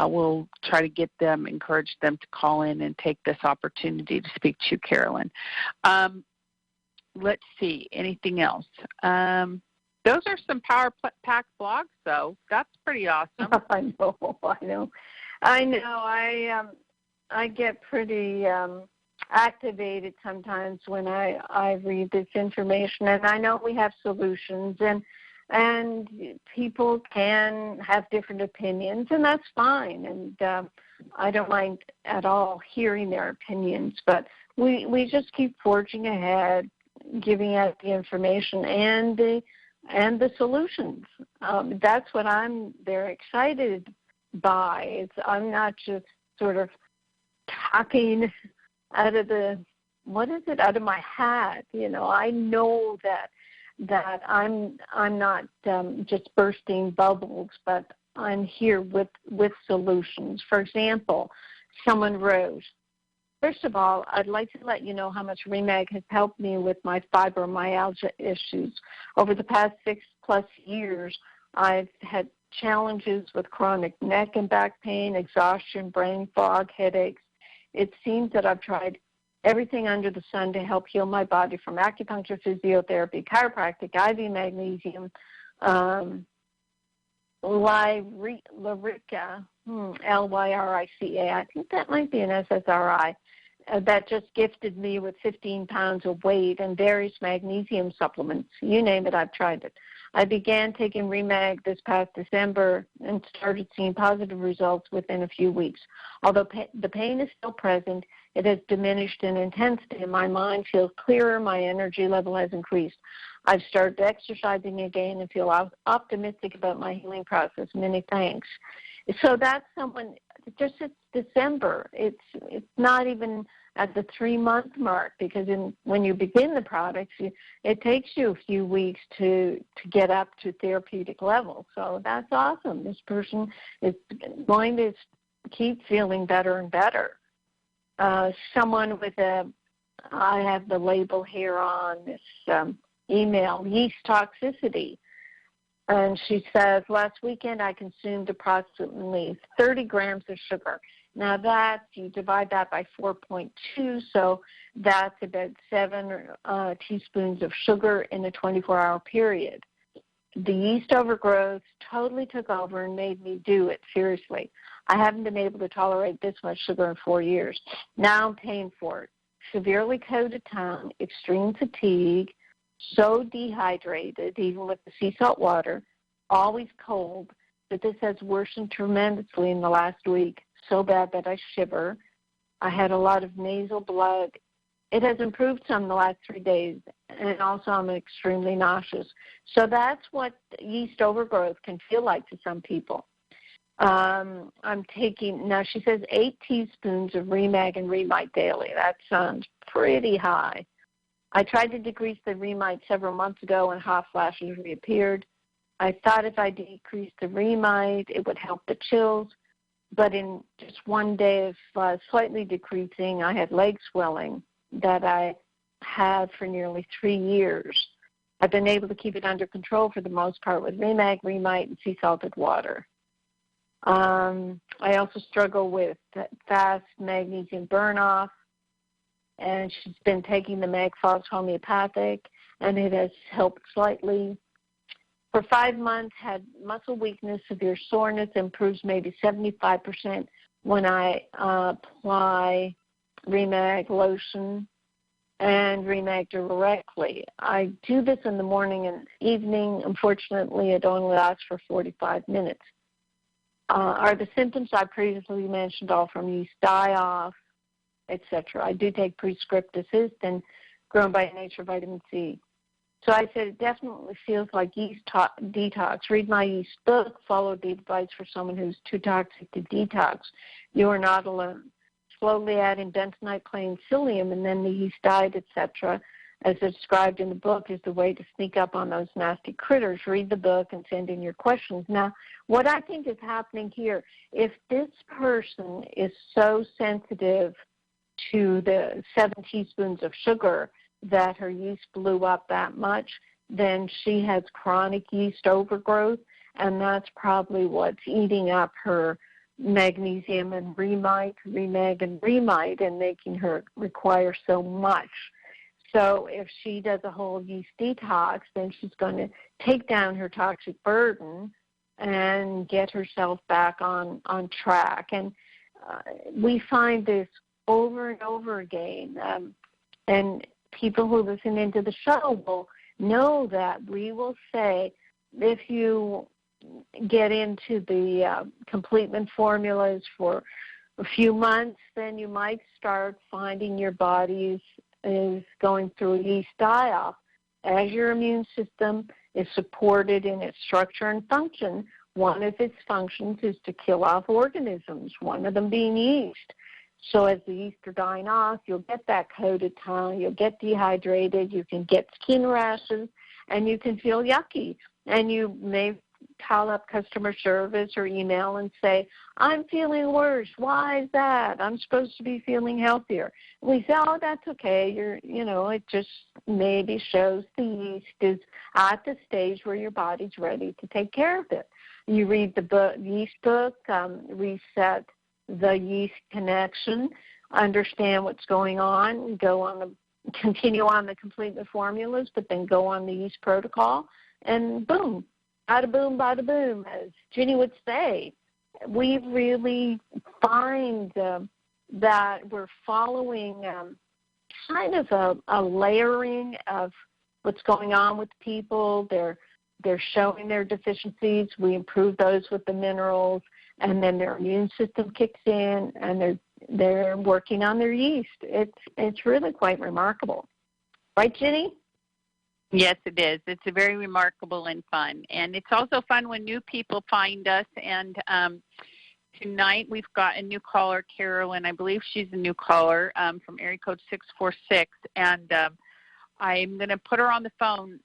we'll try to encourage them to call in and take this opportunity to speak to you, Carolyn. Let's see, anything else? Those are some power-packed blogs, though. That's pretty awesome. I know. I get pretty activated sometimes when I read this information, and I know we have solutions, and people can have different opinions, and that's fine, and I don't mind at all hearing their opinions, but we just keep forging ahead, giving out the information and the solutions. That's what I'm very excited by. I'm not just sort of talking out of my hat. I know that I'm not just bursting bubbles, but I'm here with solutions. For example, someone wrote, first of all, I'd like to let you know how much REMAG has helped me with my fibromyalgia issues. Over the past 6+ years, I've had challenges with chronic neck and back pain, exhaustion, brain fog, headaches. It seems that I've tried everything under the sun to help heal my body, from acupuncture, physiotherapy, chiropractic, IV magnesium, Lyrica, Lyrica. I think that might be an SSRI. That just gifted me with 15 pounds of weight and various magnesium supplements. You name it, I've tried it. I began taking REMAG this past December and started seeing positive results within a few weeks. Although the pain is still present, it has diminished in intensity, and my mind feels clearer, my energy level has increased. I've started exercising again and feel optimistic about my healing process. Many thanks. So that's someone, just it's December. It's not even at the 3-month mark, because when you begin the products, it takes you a few weeks to get up to therapeutic level. So that's awesome. This person is going to keep feeling better and better. Someone with I have the label here on this email, yeast toxicity. And she says, last weekend I consumed approximately 30 grams of sugar. Now you divide that by 4.2, so that's about 7 teaspoons of sugar in a 24-hour period. The yeast overgrowth totally took over and made me do it, seriously. I haven't been able to tolerate this much sugar in 4 years. Now I'm paying for it. Severely coated tongue, extreme fatigue, so dehydrated, even with the sea salt water, always cold, but this has worsened tremendously in the last week, so bad that I shiver. I had a lot of nasal blood. It has improved some in the last 3 days, and also I'm extremely nauseous. So that's what yeast overgrowth can feel like to some people. I'm taking, now she says 8 teaspoons of REMAG and Remite daily. That sounds pretty high. I tried to decrease the Remite several months ago and hot flashes reappeared. I thought if I decreased the Remite, it would help the chills. But in just 1 day of slightly decreasing, I had leg swelling that I had for nearly 3 years. I've been able to keep it under control for the most part with REMAG, Remite, and sea salted water. I also struggle with fast magnesium burn-off, and she's been taking the MagFoss homeopathic, and it has helped slightly. For 5 months, had muscle weakness, severe soreness, improves maybe 75% when I apply Remag lotion and Remag directly. I do this in the morning and evening. Unfortunately, it only lasts for 45 minutes. Are the symptoms I previously mentioned all from yeast die-off, etc.? I do take Prescript Assist and Grown by Nature vitamin C. So I said it definitely feels like yeast detox. Read my yeast book, follow the advice for someone who's too toxic to detox. You are not alone. Slowly adding bentonite, plain psyllium, and then the yeast diet, etc., as described in the book, is the way to sneak up on those nasty critters. Read the book and send in your questions. Now, what I think is happening here, if this person is so sensitive to the 7 teaspoons of sugar that her yeast blew up that much, then she has chronic yeast overgrowth, and that's probably what's eating up her magnesium and Remag and Remite and making her require so much. So if she does a whole yeast detox, then she's going to take down her toxic burden and get herself back on track. And we find this over and over again. And people who listen into the show will know that we will say, if you get into the completement formulas for a few months, then you might start finding your body is going through a yeast die-off. As your immune system is supported in its structure and function, one of its functions is to kill off organisms, one of them being yeast. So as the yeast are dying off, you'll get that coated tongue, you'll get dehydrated, you can get skin rashes, and you can feel yucky. And you may call up customer service or email and say, I'm feeling worse. Why is that? I'm supposed to be feeling healthier. We say, oh, that's okay. It just maybe shows the yeast is at the stage where your body's ready to take care of it. You read the yeast book, Reset the Yeast Connection, understand what's going on, continue on the completement formulas, but then go on the yeast protocol, and boom, bada boom, bada boom, as Ginny would say. We really find that we're following kind of a layering of what's going on with people. They're showing their deficiencies. We improve those with the minerals, and then their immune system kicks in, and they're working on their yeast. It's really quite remarkable. Right, Ginny? Yes, it is. It's very remarkable and fun. And it's also fun when new people find us. And tonight we've got a new caller, Carolyn. I believe she's a new caller from area code 646. And I'm going to put her on the phone.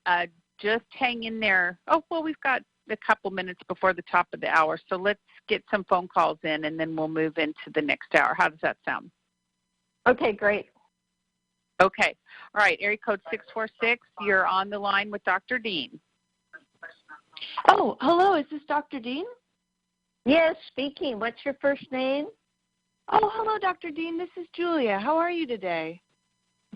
Just hang in there. Oh, well, we've got a couple minutes before the top of the hour. So let's get some phone calls in, and then we'll move into the next hour. How does that sound? Okay, great. Okay. All right, area code 646, you're on the line with Dr. Dean. Oh, hello. Is this Dr. Dean? Yes, speaking. What's your first name? Oh, hello, Dr. Dean. This is Julia. How are you today?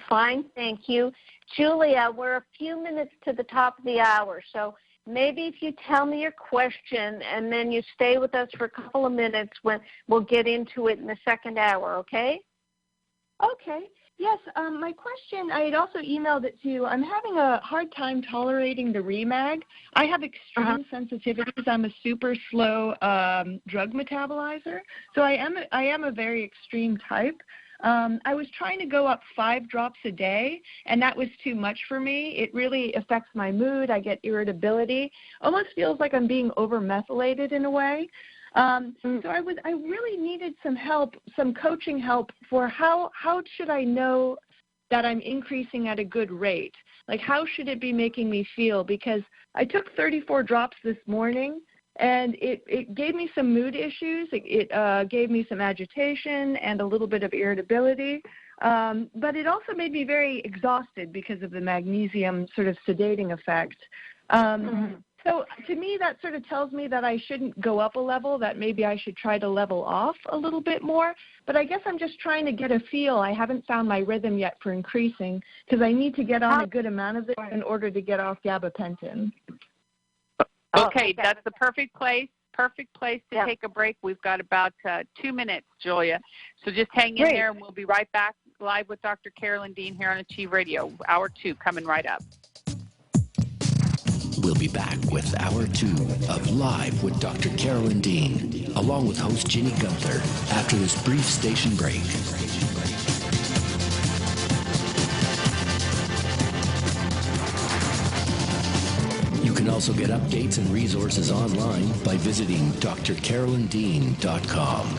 Fine, thank you. Julia, we're a few minutes to the top of the hour, so maybe if you tell me your question and then you stay with us for a couple of minutes, when we'll get into it in the second hour, okay? Okay. Yes, my question, I had also emailed it to you. I'm having a hard time tolerating the Remag. I have extreme sensitivities. I'm a super slow drug metabolizer, so I am a very extreme type. I was trying to go up 5 drops a day, and that was too much for me. It really affects my mood. I get irritability. Almost feels like I'm being over-methylated in a way. So I really needed some help, some coaching help for how should I know that I'm increasing at a good rate? Like, how should it be making me feel? Because I took 34 drops this morning, and it gave me some mood issues. It gave me some agitation and a little bit of irritability. But it also made me very exhausted because of the magnesium sort of sedating effect. So to me, that sort of tells me that I shouldn't go up a level, that maybe I should try to level off a little bit more. But I guess I'm just trying to get a feel. I haven't found my rhythm yet for increasing, because I need to get on a good amount of it in order to get off gabapentin. Okay, that's the perfect place to take a break. We've got about 2 minutes, Julia. So just hang in there, and we'll be right back live with Dr. Carolyn Dean here on Achieve Radio. Hour 2 coming right up. We'll be back with Hour 2 of Live with Dr. Carolyn Dean, along with host Ginny Gunther, after this brief station break. You can also get updates and resources online by visiting drcarolyndean.com.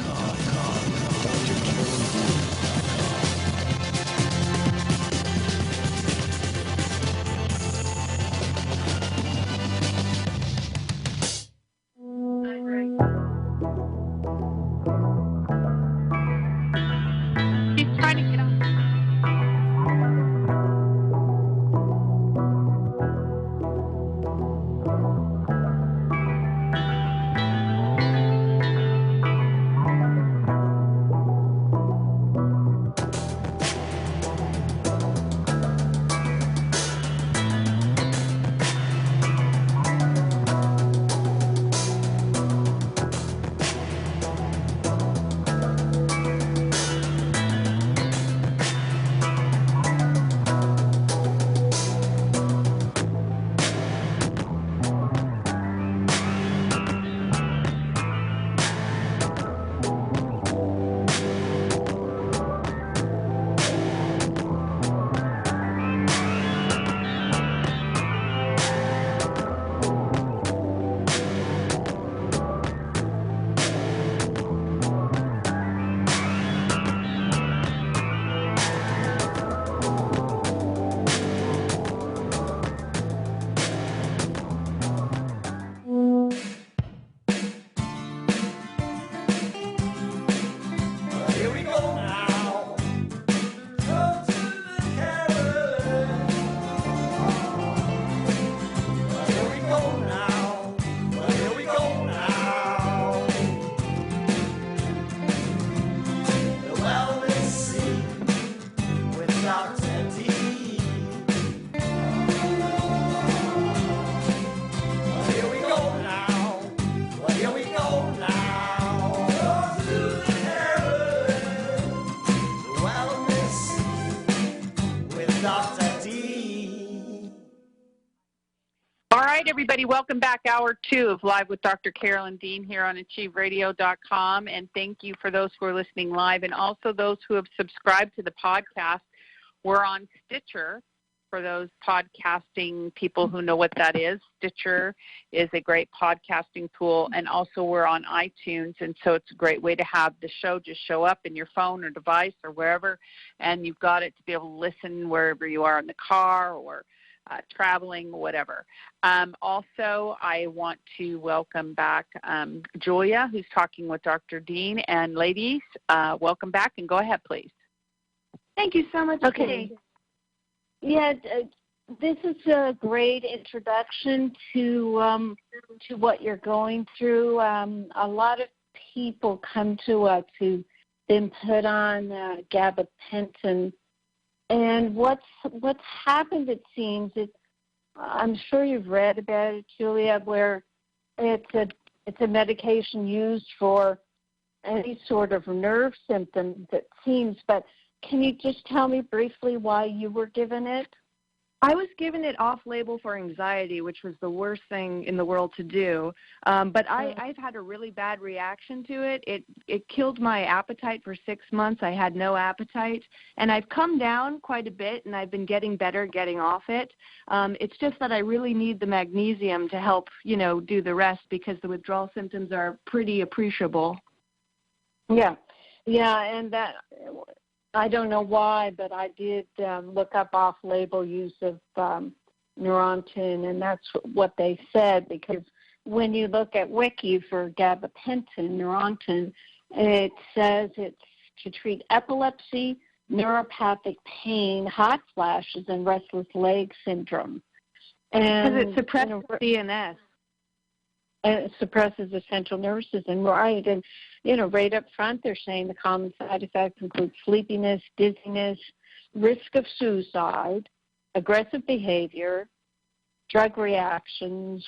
Everybody, welcome back. Hour 2 of Live with Dr. Carolyn Dean here on AchieveRadio.com. And thank you for those who are listening live and also those who have subscribed to the podcast. We're on Stitcher for those podcasting people who know what that is. Stitcher is a great podcasting tool. And also we're on iTunes. And so it's a great way to have the show just show up in your phone or device or wherever. And you've got it to be able to listen wherever you are in the car or traveling, whatever. Also, I want to welcome back Julia, who's talking with Dr. Dean. And ladies, welcome back, and go ahead, please. Thank you so much. Okay. Yeah, this is a great introduction to what you're going through. A lot of people come to us who've been put on gabapentin. And what's happened, it seems, is I'm sure you've read about it, Julia, where it's a medication used for any sort of nerve symptoms, it seems. But can you just tell me briefly why you were given it? I was given it off-label for anxiety, which was the worst thing in the world to do. But I've had a really bad reaction to it. It killed my appetite for 6 months. I had no appetite. And I've come down quite a bit, and I've been getting better getting off it. It's just that I really need the magnesium to help, do the rest because the withdrawal symptoms are pretty appreciable. Yeah, and that... I don't know why, but I did look up off-label use of Neurontin, and that's what they said, because when you look at Wiki for gabapentin, Neurontin, it says it's to treat epilepsy, neuropathic pain, hot flashes, and restless leg syndrome. And because it suppresses CNS. And it suppresses the central nervous system, right? And, right up front, they're saying the common side effects include sleepiness, dizziness, risk of suicide, aggressive behavior, drug reactions,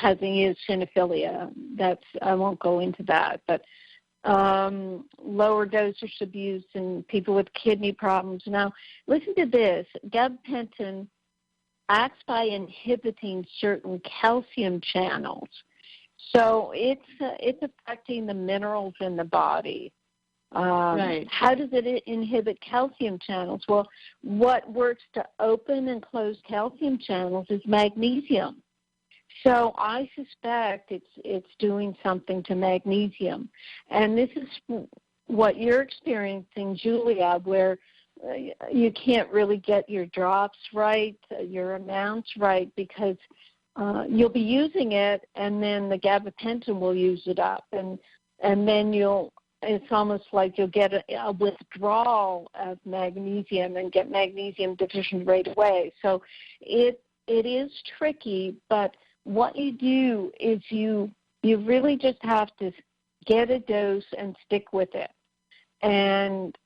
causing eosinophilia. I won't go into that, but lower dosage abuse in people with kidney problems. Now, listen to this. Gabapentin acts by inhibiting certain calcium channels. So it's affecting the minerals in the body. Right. How does it inhibit calcium channels? Well, what works to open and close calcium channels is magnesium. So I suspect it's doing something to magnesium. And this is what you're experiencing, Julia, where you can't really get your drops right, your amounts right, because you'll be using it, and then the gabapentin will use it up, and then it's almost like you'll get a withdrawal of magnesium and get magnesium deficient right away. So it is tricky, but what you do is you really just have to get a dose and stick with it. And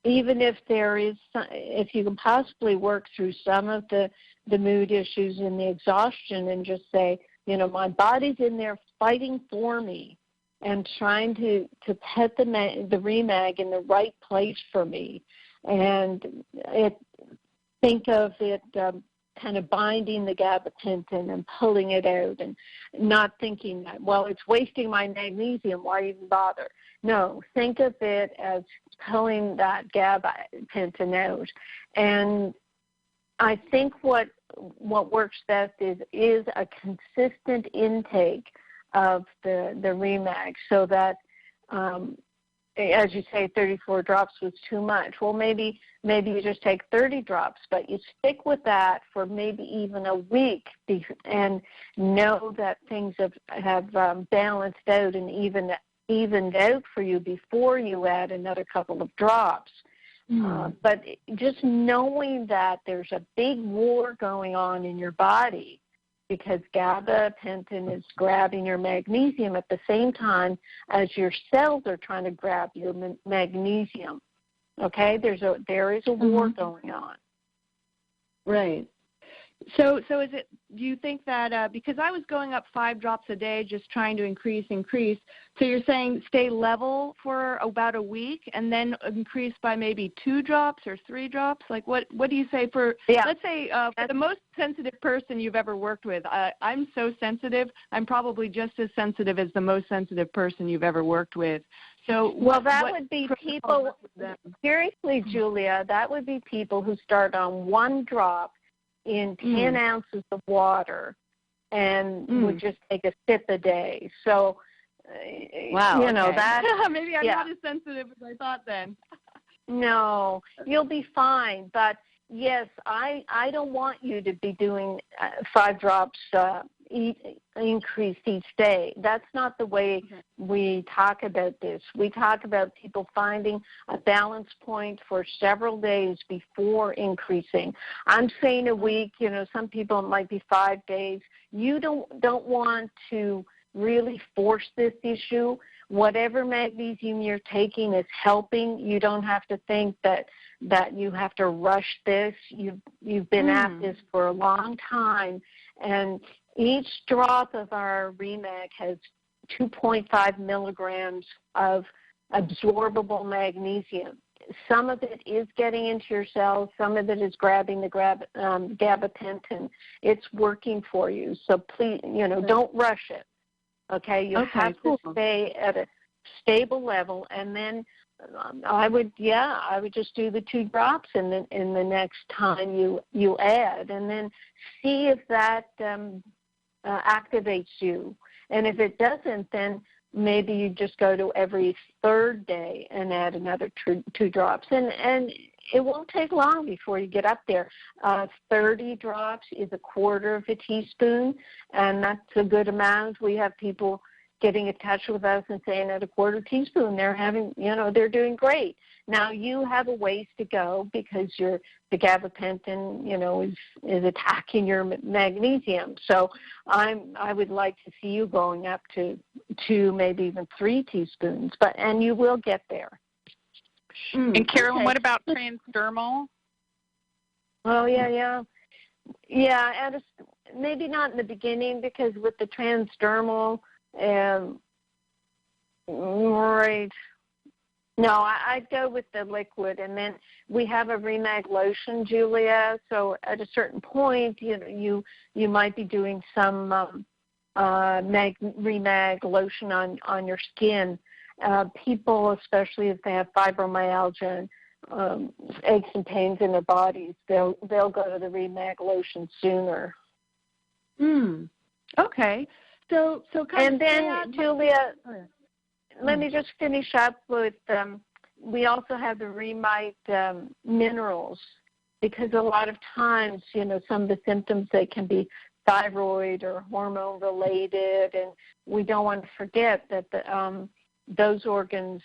even if if you can possibly work through some of the mood issues and the exhaustion and just say, my body's in there fighting for me and trying to put the Remag in the right place for me. And think of it kind of binding the gabapentin and pulling it out and not thinking that, well, it's wasting my magnesium, why even bother? No, think of it as pulling that gabapentin out. And I think what works best is a consistent intake of the Remag, so that, as you say, 34 drops was too much. Well, maybe you just take 30 drops, but you stick with that for maybe even a week and know that things have balanced out and evened out for you before you add another couple of drops. But just knowing that there's a big war going on in your body, because gabapentin is grabbing your magnesium at the same time as your cells are trying to grab your magnesium. Okay, there is a war going on. Right. So do you think that, because I was going up 5 drops a day, just trying to increase, so you're saying stay level for about a week and then increase by maybe 2 drops or 3 drops? Like what do you say for, let's say, for the most sensitive person you've ever worked with? I'm so sensitive. I'm probably just as sensitive as the most sensitive person you've ever worked with. So that would be people, seriously, Julia, that would be people who start on 1 drop in 10 ounces of water and would just take a sip a day. So, that... Maybe I'm not as sensitive as I thought then. No, you'll be fine. But, yes, I don't want you to be doing 5 drops increased each day. That's not the way we talk about this. We talk about people finding a balance point for several days before increasing. I'm saying a week. Some people it might be 5 days. You don't want to really force this issue. Whatever magnesium you're taking is helping. You don't have to think that you have to rush this. You've been at this for a long time, and each drop of our Remag has 2.5 milligrams of absorbable magnesium. Some of it is getting into your cells. Some of it is grabbing the gabapentin. It's working for you. So please, don't rush it. Okay, you have to stay at a stable level, and then I would just do the 2 drops in the next time you add, and then see if that activates you. And if it doesn't, then maybe you just go to every 3rd day and add another 2 drops, and it won't take long before you get up there. 30 drops is a quarter of a teaspoon, and that's a good amount. We have people getting in touch with us and saying at a quarter teaspoon they're doing great. Now you have a ways to go because the gabapentin is attacking your magnesium. So I would like to see you going up to 2, maybe even 3 teaspoons, and you will get there. And Carolyn, what about transdermal? Oh, yeah. maybe not in the beginning, because with the transdermal, right. No, I'd go with the liquid, and then we have a Remag lotion, Julia. So at a certain point, you might be doing some Remag lotion on your skin. People, especially if they have fibromyalgia, aches and pains in their bodies, they'll go to the Remag lotion sooner. Okay. So and then, Julia, let me just finish up with, we also have the Remite minerals, because a lot of times, some of the symptoms, they can be thyroid or hormone related, and we don't want to forget that those organs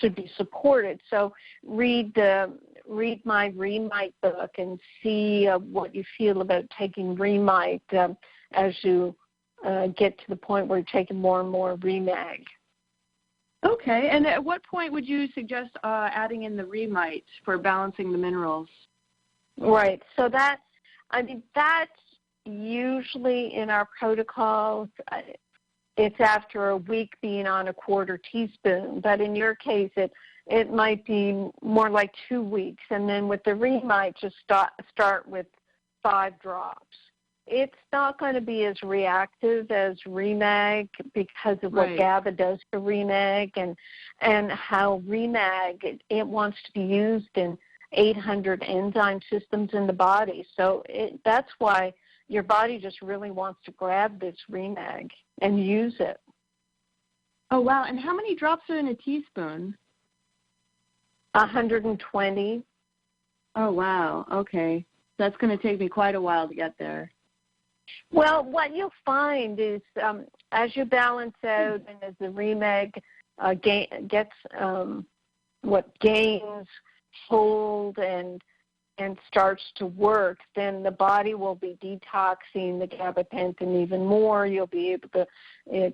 should be supported. So read my Remite book and see what you feel about taking Remite as you get to the point where you're taking more and more Remag. Okay, and at what point would you suggest adding in the Remite for balancing the minerals? Right, so that's usually in our protocols. It's after a week being on a quarter teaspoon, but in your case, it might be more like 2 weeks. And then with the Remite, just start with 5 drops. It's not going to be as reactive as Remag because of what GABA does for Remag, and how Remag, it wants to be used in 800 enzyme systems in the body. So that's why your body just really wants to grab this Remag and use it. Oh, wow. And how many drops are in a teaspoon? 120. Oh, wow. Okay. That's going to take me quite a while to get there. Well, what you'll find is as you balance out and as the Remag gains hold and starts to work, then the body will be detoxing the gabapentin even more. You'll be able to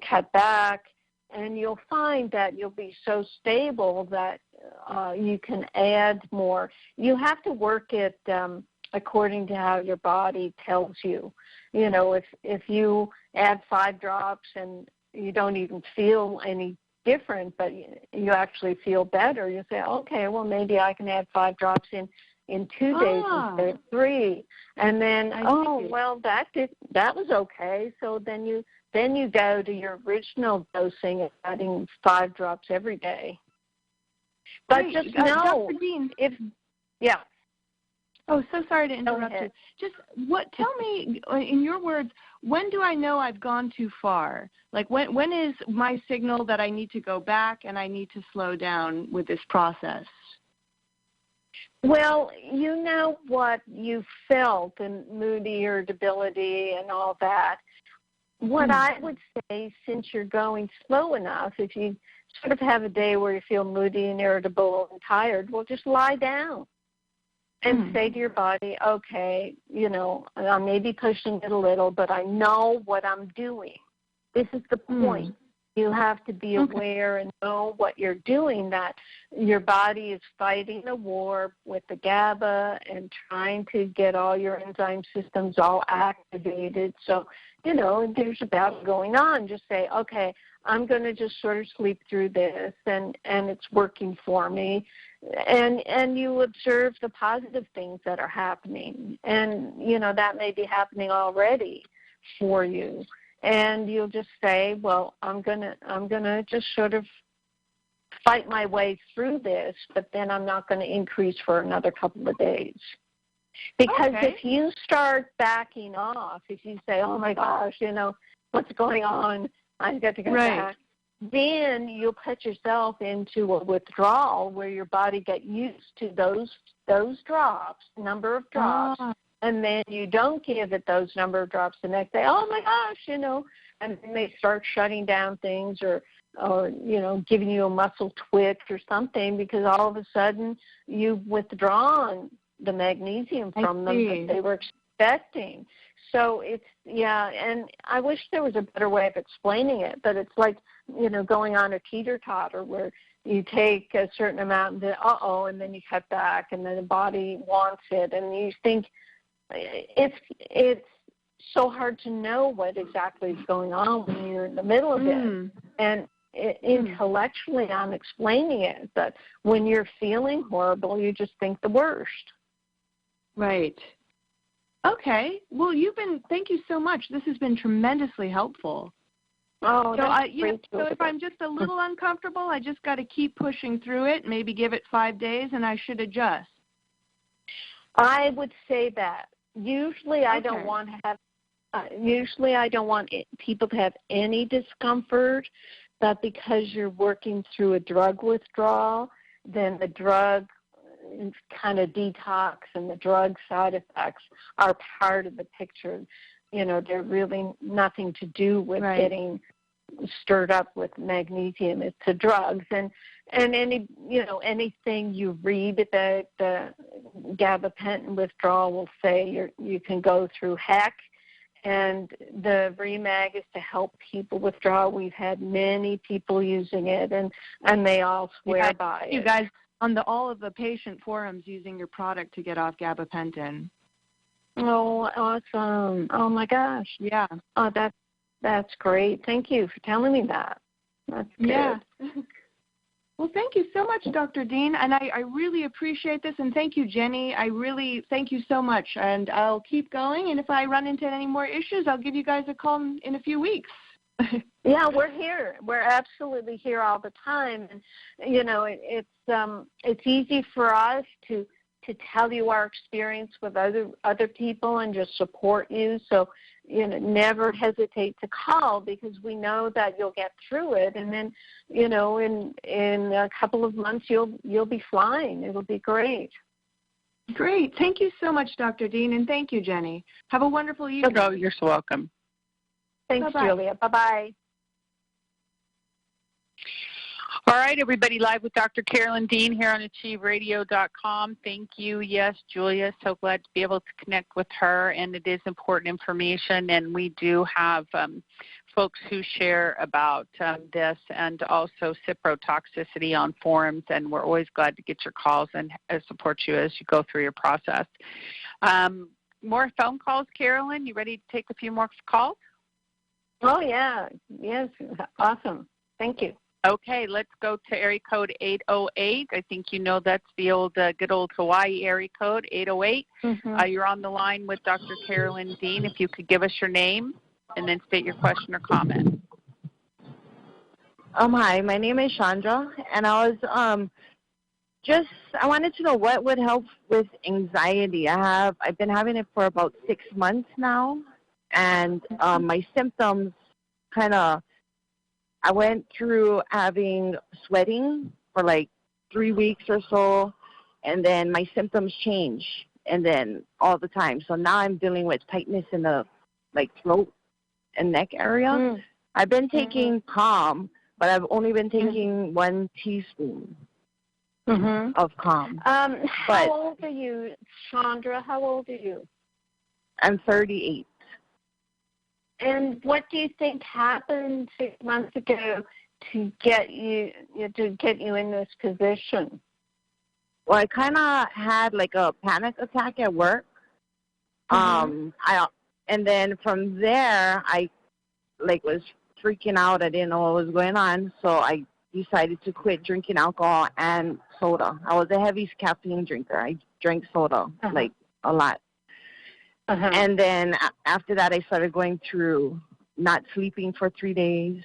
cut back, and you'll find that you'll be so stable that you can add more. You have to work it according to how your body tells you. If you add 5 drops and you don't even feel any different, but you actually feel better, you say, okay, well, maybe I can add 5 drops in 2 days instead of 3. And then, well, that was okay. So then you go to your original dosing of adding 5 drops every day. But just know, Dr. Dean, yeah. Oh, so sorry to interrupt you. Just tell me, in your words, when do I know I've gone too far? Like when is my signal that I need to go back and I need to slow down with this process? Well, you know what you felt, and moody, irritability, and all that. What I would say, since you're going slow enough, if you sort of have a day where you feel moody and irritable and tired, well, just lie down and say to your body, okay, I may be pushing it a little, but I know what I'm doing. This is the point. You have to be aware and know what you're doing, that your body is fighting a war with the GABA and trying to get all your enzyme systems all activated. So, there's a battle going on. Just say, okay, I'm going to just sort of sleep through this, and it's working for me. And you observe the positive things that are happening. And, that may be happening already for you. And you'll just say, well, I'm gonna just sort of fight my way through this, but then I'm not going to increase for another couple of days. Because if you start backing off, if you say, oh my gosh, what's going on, I've got to go back, then you'll put yourself into a withdrawal where your body get used to those drops, number of drops. And then you don't give it those number of drops the next day. Oh, my gosh, and then they start shutting down things or giving you a muscle twitch or something because all of a sudden you've withdrawn the magnesium from them that they were expecting. So and I wish there was a better way of explaining it, but it's like, going on a teeter-totter where you take a certain amount and then, and then you cut back and then the body wants it and you think, it's so hard to know what exactly is going on when you're in the middle of it. And intellectually, I'm explaining it, but when you're feeling horrible, you just think the worst. Right. Okay. Well, thank you so much. This has been tremendously helpful. Oh, that's great. So if I'm just a little uncomfortable, I just got to keep pushing through it, maybe give it 5 days, and I should adjust. I would say that. Usually I don't want people to have any discomfort, but because you're working through a drug withdrawal, then the drug kind of detox and the drug side effects are part of the picture. You know, they're really nothing to do with getting stirred up with magnesium. It's the drugs. And anything you read about the gabapentin withdrawal will say you can go through HEC. And the REMAG is to help people withdraw. We've had many people using it, and they all swear by it. You guys on all of the patient forums using your product to get off gabapentin. Oh, awesome. Oh, my gosh. Yeah. Oh, that's great. Thank you for telling me that. That's good. Yeah. Well, thank you so much, Dr. Dean, and I really appreciate this, and thank you, Jenny. I really thank you so much, and I'll keep going, and if I run into any more issues, I'll give you guys a call in a few weeks. Yeah, we're here. We're absolutely here all the time, and you know, it's easy for us to tell you our experience with other people and just support you. So, you know, never hesitate to call, because we know that you'll get through it, and then, you know, in a couple of months you'll be flying. It'll be great. Great. Thank you so much, Dr. Dean, and thank you, Jenny. Have a wonderful evening. Oh, you're so welcome. Thanks, Bye-bye. Julia. Bye-bye. All right, everybody, live with Dr. Carolyn Dean here on AchieveRadio.com. Thank you. Yes, Julia, so glad to be able to connect with her, and it is important information, and we do have folks who share about this and also ciprotoxicity on forums, and we're always glad to get your calls and support you as you go through your process. More phone calls, Carolyn? You ready to take a few more calls? Oh, yeah. Yes. Awesome. Thank you. Okay, let's go to area code 808. I think you know that's the good old Hawaii area code, 808. Mm-hmm. You're on the line with Dr. Carolyn Dean. If you could give us your name and then state your question or comment. Hi, my name is Chandra, and I was I wanted to know what would help with anxiety. I've been having it for about 6 months now, and my symptoms I went through having sweating for like 3 weeks or so, and then my symptoms change, and then all the time. So now I'm dealing with tightness in the throat and neck area. I've been taking Calm, but I've only been taking 1 teaspoon of Calm. How old are you, Chandra? How old are you? I'm 38. And what do you think happened 6 months ago to get you in this position? Well, I kind of had like a panic attack at work. And then from there, I was freaking out. I didn't know what was going on, so I decided to quit drinking alcohol and soda. I was a heavy caffeine drinker. I drank soda a lot. And then after that, I started going through not sleeping for 3 days.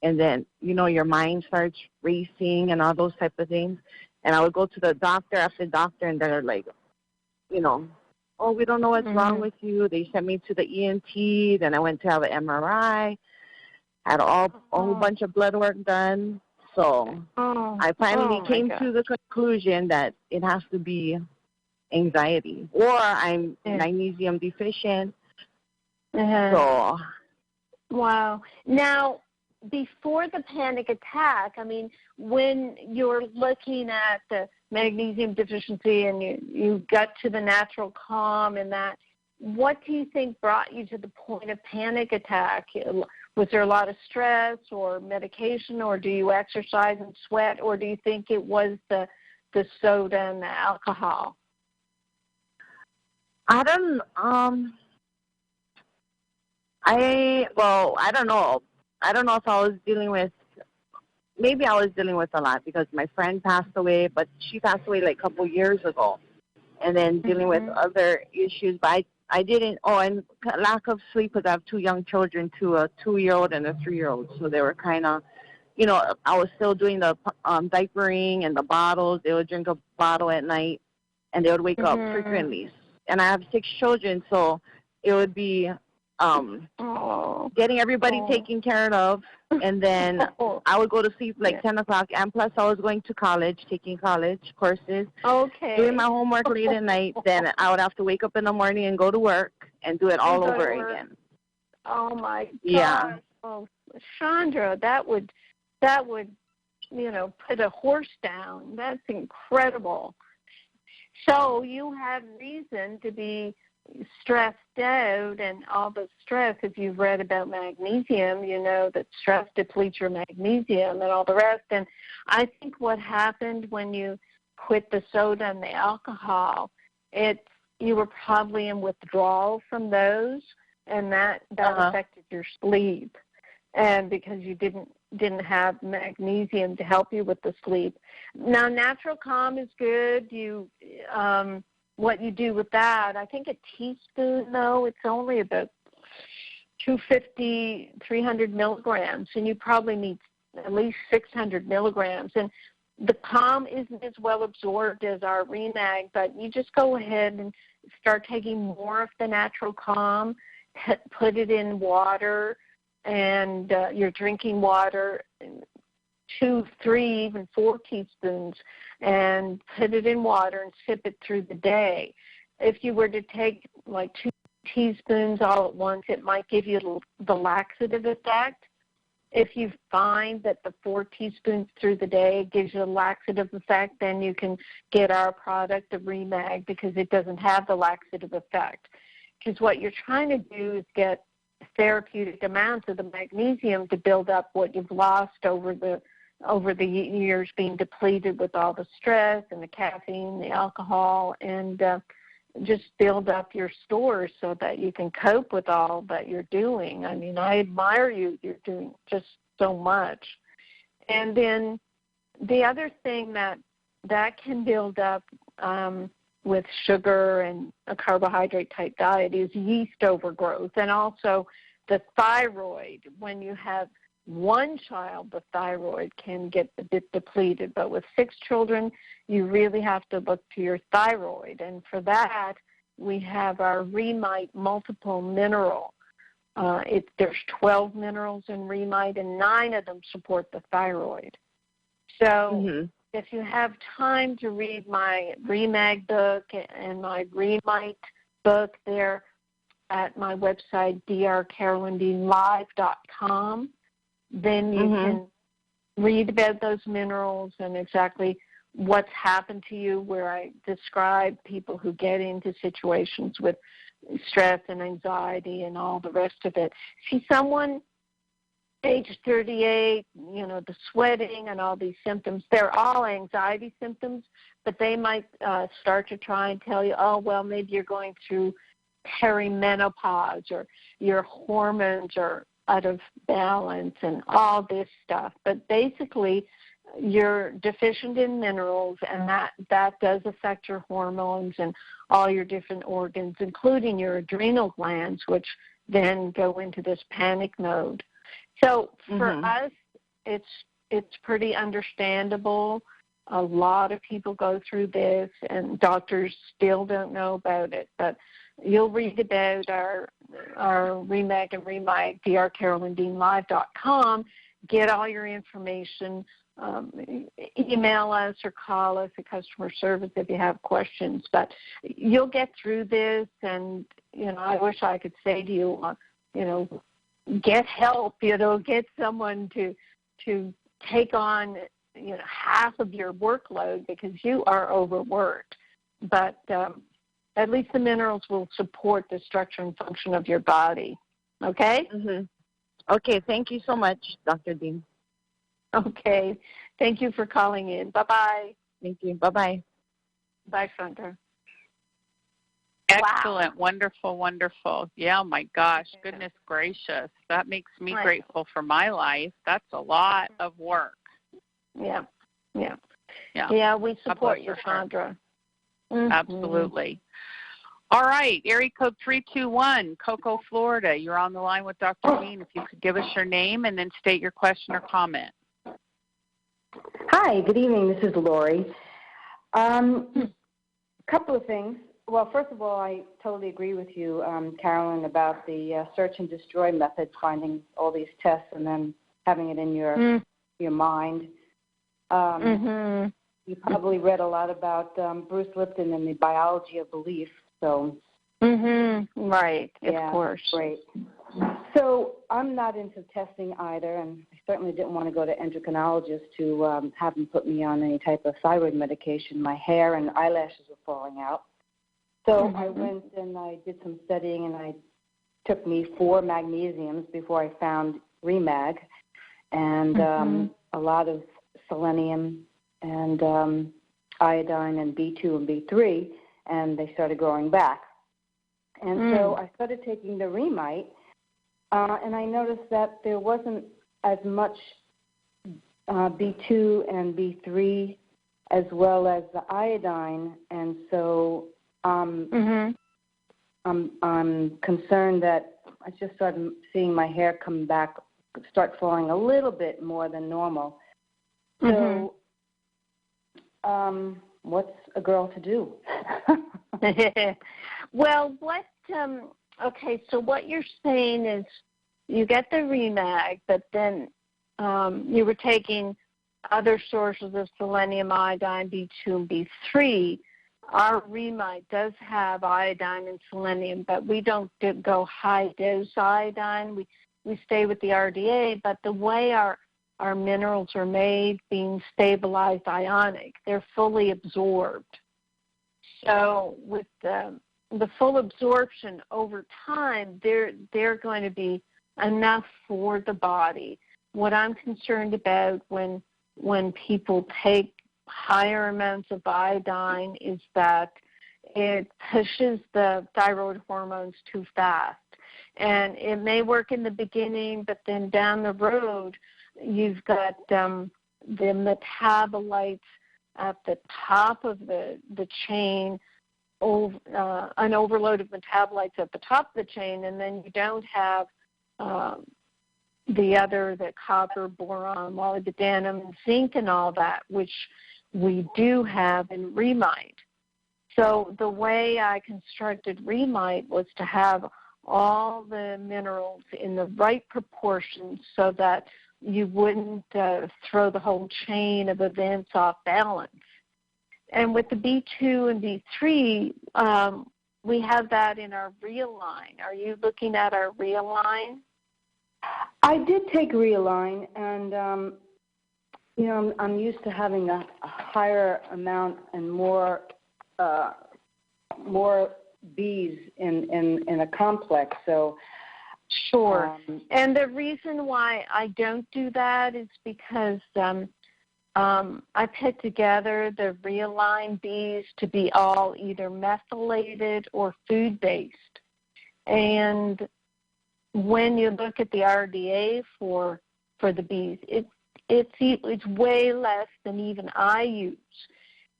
And then, you know, your mind starts racing and all those type of things. And I would go to the doctor after doctor, and they're like, you know, oh, we don't know what's wrong with you. They sent me to the ENT. Then I went to have an MRI, had a whole bunch of blood work done. So I finally came to the conclusion that it has to be anxiety, or I'm magnesium deficient. So, wow. Now, before the panic attack, I mean, when you're looking at the magnesium deficiency and you got to the natural calm and that, what do you think brought you to the point of panic attack? Was there a lot of stress or medication, or do you exercise and sweat, or do you think it was the soda and the alcohol? I don't, I don't know. I don't know if I was dealing with, maybe I was dealing with a lot because my friend passed away, but she passed away like a couple years ago. And then dealing with other issues, but I didn't, and lack of sleep because I have two young children, too, a 2-year-old and a 3-year-old. So they were kind of, I was still doing the diapering and the bottles. They would drink a bottle at night, and they would wake up frequently. And I have 6 children, so it would be getting everybody taken care of, and then I would go to sleep like 10 o'clock, and plus I was going to college, taking college courses, doing my homework late at night. Then I would have to wake up in the morning and go to work and do it all over again. Oh, my gosh. Yeah. Oh, Chandra, that would put a horse down. That's incredible. So you have reason to be stressed out, and all the stress, if you've read about magnesium, you know that stress depletes your magnesium and all the rest. And I think what happened when you quit the soda and the alcohol, you were probably in withdrawal from those, and that affected your sleep. And because you didn't have magnesium to help you with the sleep. Now, natural calm is good. What you do with that, I think a teaspoon, though, it's only about 250, 300 milligrams, and you probably need at least 600 milligrams. And the calm isn't as well absorbed as our Remag, but you just go ahead and start taking more of the natural calm, put it in water, and your drinking water, 2, 3, even 4 teaspoons, and put it in water and sip it through the day. If you were to take like 2 teaspoons all at once, it might give you the laxative effect. If you find that the 4 teaspoons through the day gives you a laxative effect, then you can get our product, the Remag, because it doesn't have the laxative effect. Because what you're trying to do is get therapeutic amounts of the magnesium to build up what you've lost over the years, being depleted with all the stress and the caffeine, the alcohol, and just build up your stores so that you can cope with all that you're doing. I mean, I admire you. You're doing just so much. And then the other thing that can build up with sugar and a carbohydrate-type diet is yeast overgrowth, and also the thyroid. When you have one child, the thyroid can get a bit depleted, but with 6 children, you really have to look to your thyroid. And for that, we have our Remite multiple mineral. There's 12 minerals in Remite, and 9 of them support the thyroid. So if you have time to read my Remag book and my Remite book, they're at my website, drcarolyndeanlive.com. Then you can read about those minerals and exactly what's happened to you, where I describe people who get into situations with stress and anxiety and all the rest of it. See, someone age 38, the sweating and all these symptoms, they're all anxiety symptoms, but they might start to try and tell you, oh, well, maybe you're going through perimenopause or your hormones are out of balance and all this stuff. But basically, you're deficient in minerals, and that does affect your hormones and all your different organs, including your adrenal glands, which then go into this panic mode. So for us, it's pretty understandable. A lot of people go through this, and doctors still don't know about it. But you'll read about our Remag and Remite, drcarolyndeanlive.com. Get all your information. Email us or call us at customer service if you have questions. But you'll get through this, and I wish I could say to you, get help. Get someone to take on half of your workload because you are overworked. But at least the minerals will support the structure and function of your body. Okay? Okay, thank you so much, Dr. Dean. Okay. Thank you for calling in. Bye-bye. Thank you. Bye-bye. Bye, Sandra. Excellent. Wow. Wonderful, wonderful. Yeah, my gosh, goodness gracious. That makes me grateful for my life. That's a lot of work. Yeah. Yeah, we support you, Chandra. Mm-hmm. Absolutely. All right, area code 321, Cocoa, Florida. You're on the line with Dr. Dean. If you could give us your name and then state your question or comment. Hi, good evening. This is Lori. Couple of things. Well, first of all, I totally agree with you, Carolyn, about the search and destroy method, finding all these tests and then having it in your mind. You probably read a lot about Bruce Lipton and the biology of belief. So, right, of course. Great. So I'm not into testing either, and I certainly didn't want to go to endocrinologist to have them put me on any type of thyroid medication. My hair and eyelashes were falling out. So I went and I did some studying, and I took me 4 magnesiums before I found Remag, and a lot of selenium and iodine and B2 and B3, and they started growing back. And so I started taking the Remite, and I noticed that there wasn't as much B2 and B3 as well as the iodine, and so I'm concerned that I just started seeing my hair come back, start falling a little bit more than normal. So what's a girl to do? Well, okay, so what you're saying is you get the Remag, but then you were taking other sources of selenium, iodine, B2, and B3. Our Remite does have iodine and selenium, but we don't go high-dose iodine. We stay with the RDA, but the way our minerals are made, being stabilized ionic, they're fully absorbed. So with the full absorption over time, they're going to be enough for the body. What I'm concerned about when people take higher amounts of iodine is that it pushes the thyroid hormones too fast. And it may work in the beginning, but then down the road, you've got the metabolites at the top of the chain, an overload of metabolites at the top of the chain, and then you don't have the copper, boron, molybdenum, and zinc and all that, which we do have in Remite. So the way I constructed Remite was to have all the minerals in the right proportions so that you wouldn't throw the whole chain of events off balance. And with the B2 and B3, we have that in our Realign. Are you looking at our Realign? I did take Realign, and I'm used to having a higher amount and more B's in a complex. So sure. And the reason why I don't do that is because I put together the Realign B's to be all either methylated or food-based. And when you look at the RDA for the B's, it's way less than even I use.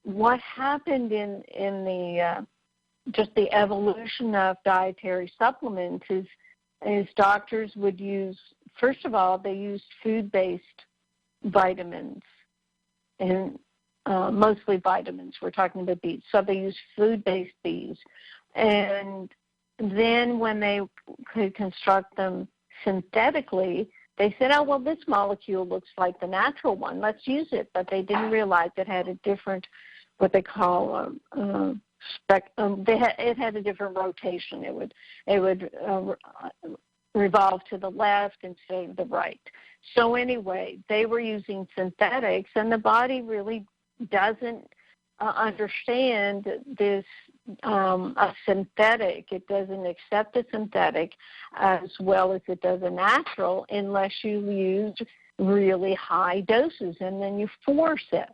What happened in the just the evolution of dietary supplements is doctors would use, first of all, they used food-based vitamins, and mostly vitamins. We're talking about B's. So they used food-based B's. And then when they could construct them synthetically, they said, oh, well, this molecule looks like the natural one. Let's use it. But they didn't realize it had a different, what they call, it had a different rotation. It would revolve to the left instead of the right. So anyway, they were using synthetics, and the body really doesn't understand this a synthetic. It doesn't accept a synthetic as well as it does a natural unless you use really high doses, and then you force it.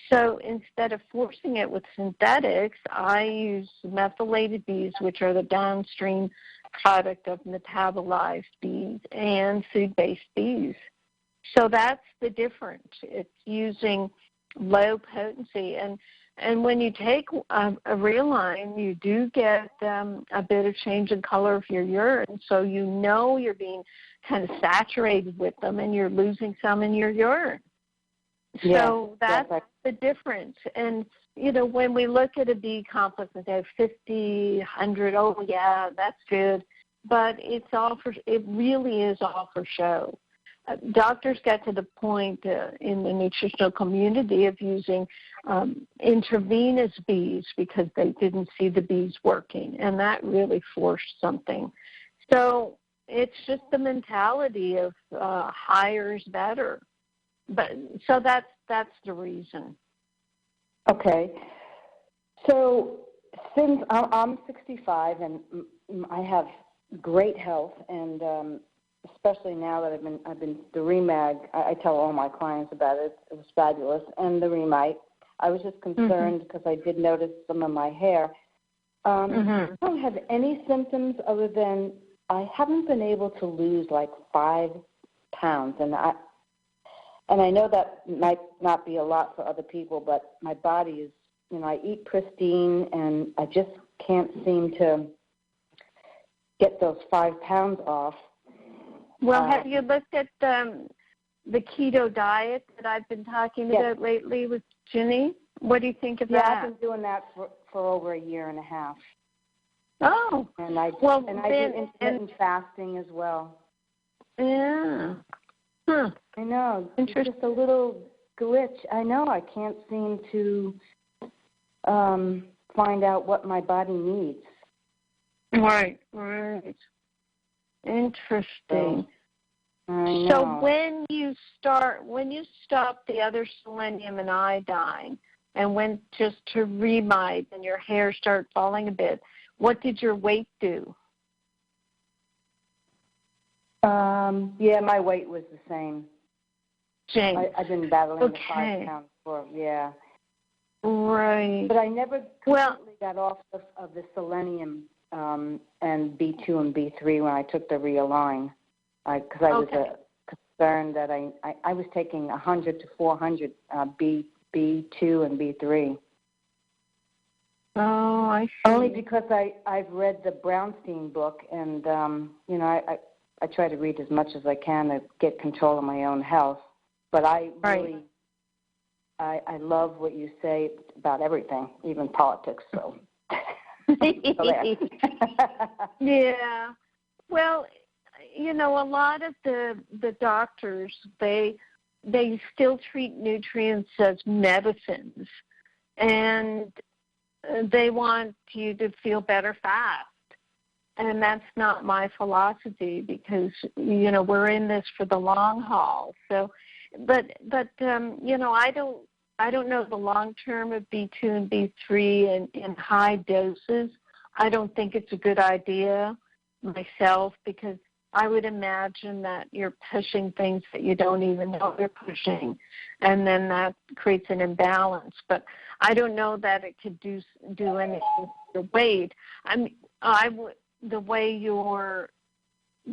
So instead of forcing it with synthetics, I use methylated bees, which are the downstream product of metabolized bees and food-based bees. So that's the difference. It's using low potency. And when you take a Realign, you do get a bit of change in color of your urine, so you know you're being kind of saturated with them and you're losing some in your urine. So that's the difference. And, you know, when we look at a B complex and say 50, 100, oh, yeah, that's good. But it really is all for show. Doctors got to the point in the nutritional community of using intravenous bees because they didn't see the bees working, and that really forced something. So it's just the mentality of higher is better. But so that's the reason. Okay. So since I'm 65 and I have great health, and especially now that I've been the Remag, I tell all my clients about it. It was fabulous, and the Remite. I was just concerned because I did notice some of my hair. I don't have any symptoms other than I haven't been able to lose like 5 pounds, and I know that might not be a lot for other people, but my body is, you know, I eat pristine, and I just can't seem to get those 5 pounds off. Well, have you looked at the keto diet that I've been talking about lately with Ginny? What do you think of that? Yeah, I've been doing that for over a year and a half. Oh. And I do intermittent fasting as well. Yeah. Huh. I know. It's just a little glitch. I know. I can't seem to find out what my body needs. Right. Interesting. So when you stop the other selenium and iodine and went just to Remite and your hair started falling a bit, what did your weight do? Yeah, my weight was the same. I've been battling the 5 pounds for, Right. But I never completely got off of the selenium and B2 and B3 when I took the Realign, because I was concerned that I was taking 100 to 400 B2 and B3. Oh, I see. Only because I've read the Brownstein book, and you know, I try to read as much as I can to get control of my own health. But I really, I love what you say about everything, even politics. So, yeah. Well, you know, a lot of the doctors, they still treat nutrients as medicines, and they want you to feel better fast. And that's not my philosophy, because, you know, we're in this for the long haul. So, but you know, I don't know the long term of B2 and B3 in high doses. I don't think it's a good idea myself, because I would imagine that you're pushing things that you don't even know you're pushing, and then that creates an imbalance. But I don't know that it could do anything with your weight. The way you're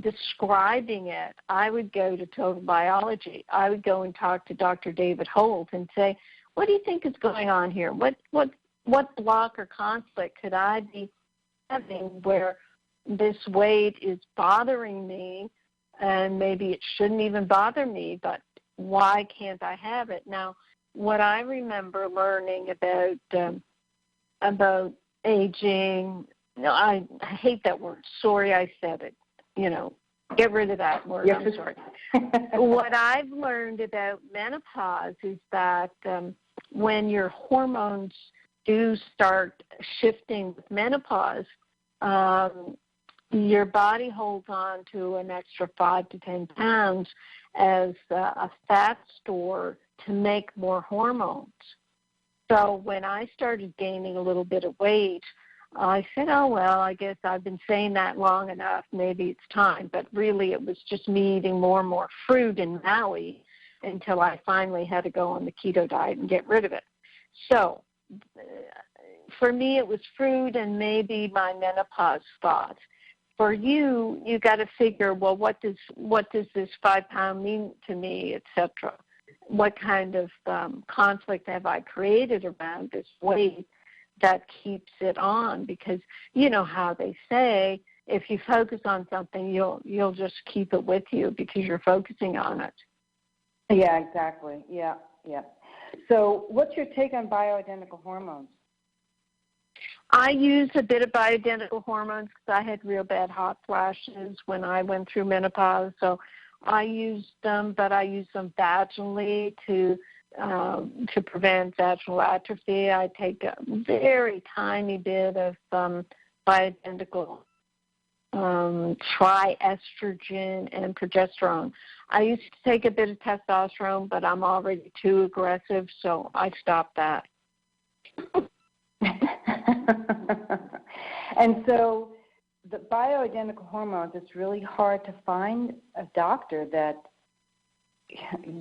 describing it, I would go to Total Biology. I would go and talk to Dr. David Holt and say, what do you think is going on here? What block or conflict could I be having where this weight is bothering me, and maybe it shouldn't even bother me, but why can't I have it? Now, what I remember learning about aging, no, I hate that word. Sorry I said it. You know, get rid of that word. I'm sorry. What I've learned about menopause is that when your hormones do start shifting with menopause, your body holds on to an extra 5 to 10 pounds as a fat store to make more hormones. So when I started gaining a little bit of weight, I said, oh, well, I guess I've been saying that long enough. Maybe it's time. But really it was just me eating more and more fruit in Maui until I finally had to go on the keto diet and get rid of it. So for me, it was fruit and maybe my menopause thoughts. For you, you got to figure, well, what does this 5 pound mean to me, etc. What kind of conflict have I created around this weight that keeps it on? Because you know how they say, if you focus on something, you'll just keep it with you because you're focusing on it. Yeah, exactly. Yeah. So what's your take on bioidentical hormones? I use a bit of bioidentical hormones because I had real bad hot flashes when I went through menopause. So I used them, but I use them vaginally to prevent vaginal atrophy. I take a very tiny bit of bioidentical triestrogen and progesterone. I used to take a bit of testosterone, but I'm already too aggressive, so I stopped that. And so the bioidentical hormones, it's really hard to find a doctor that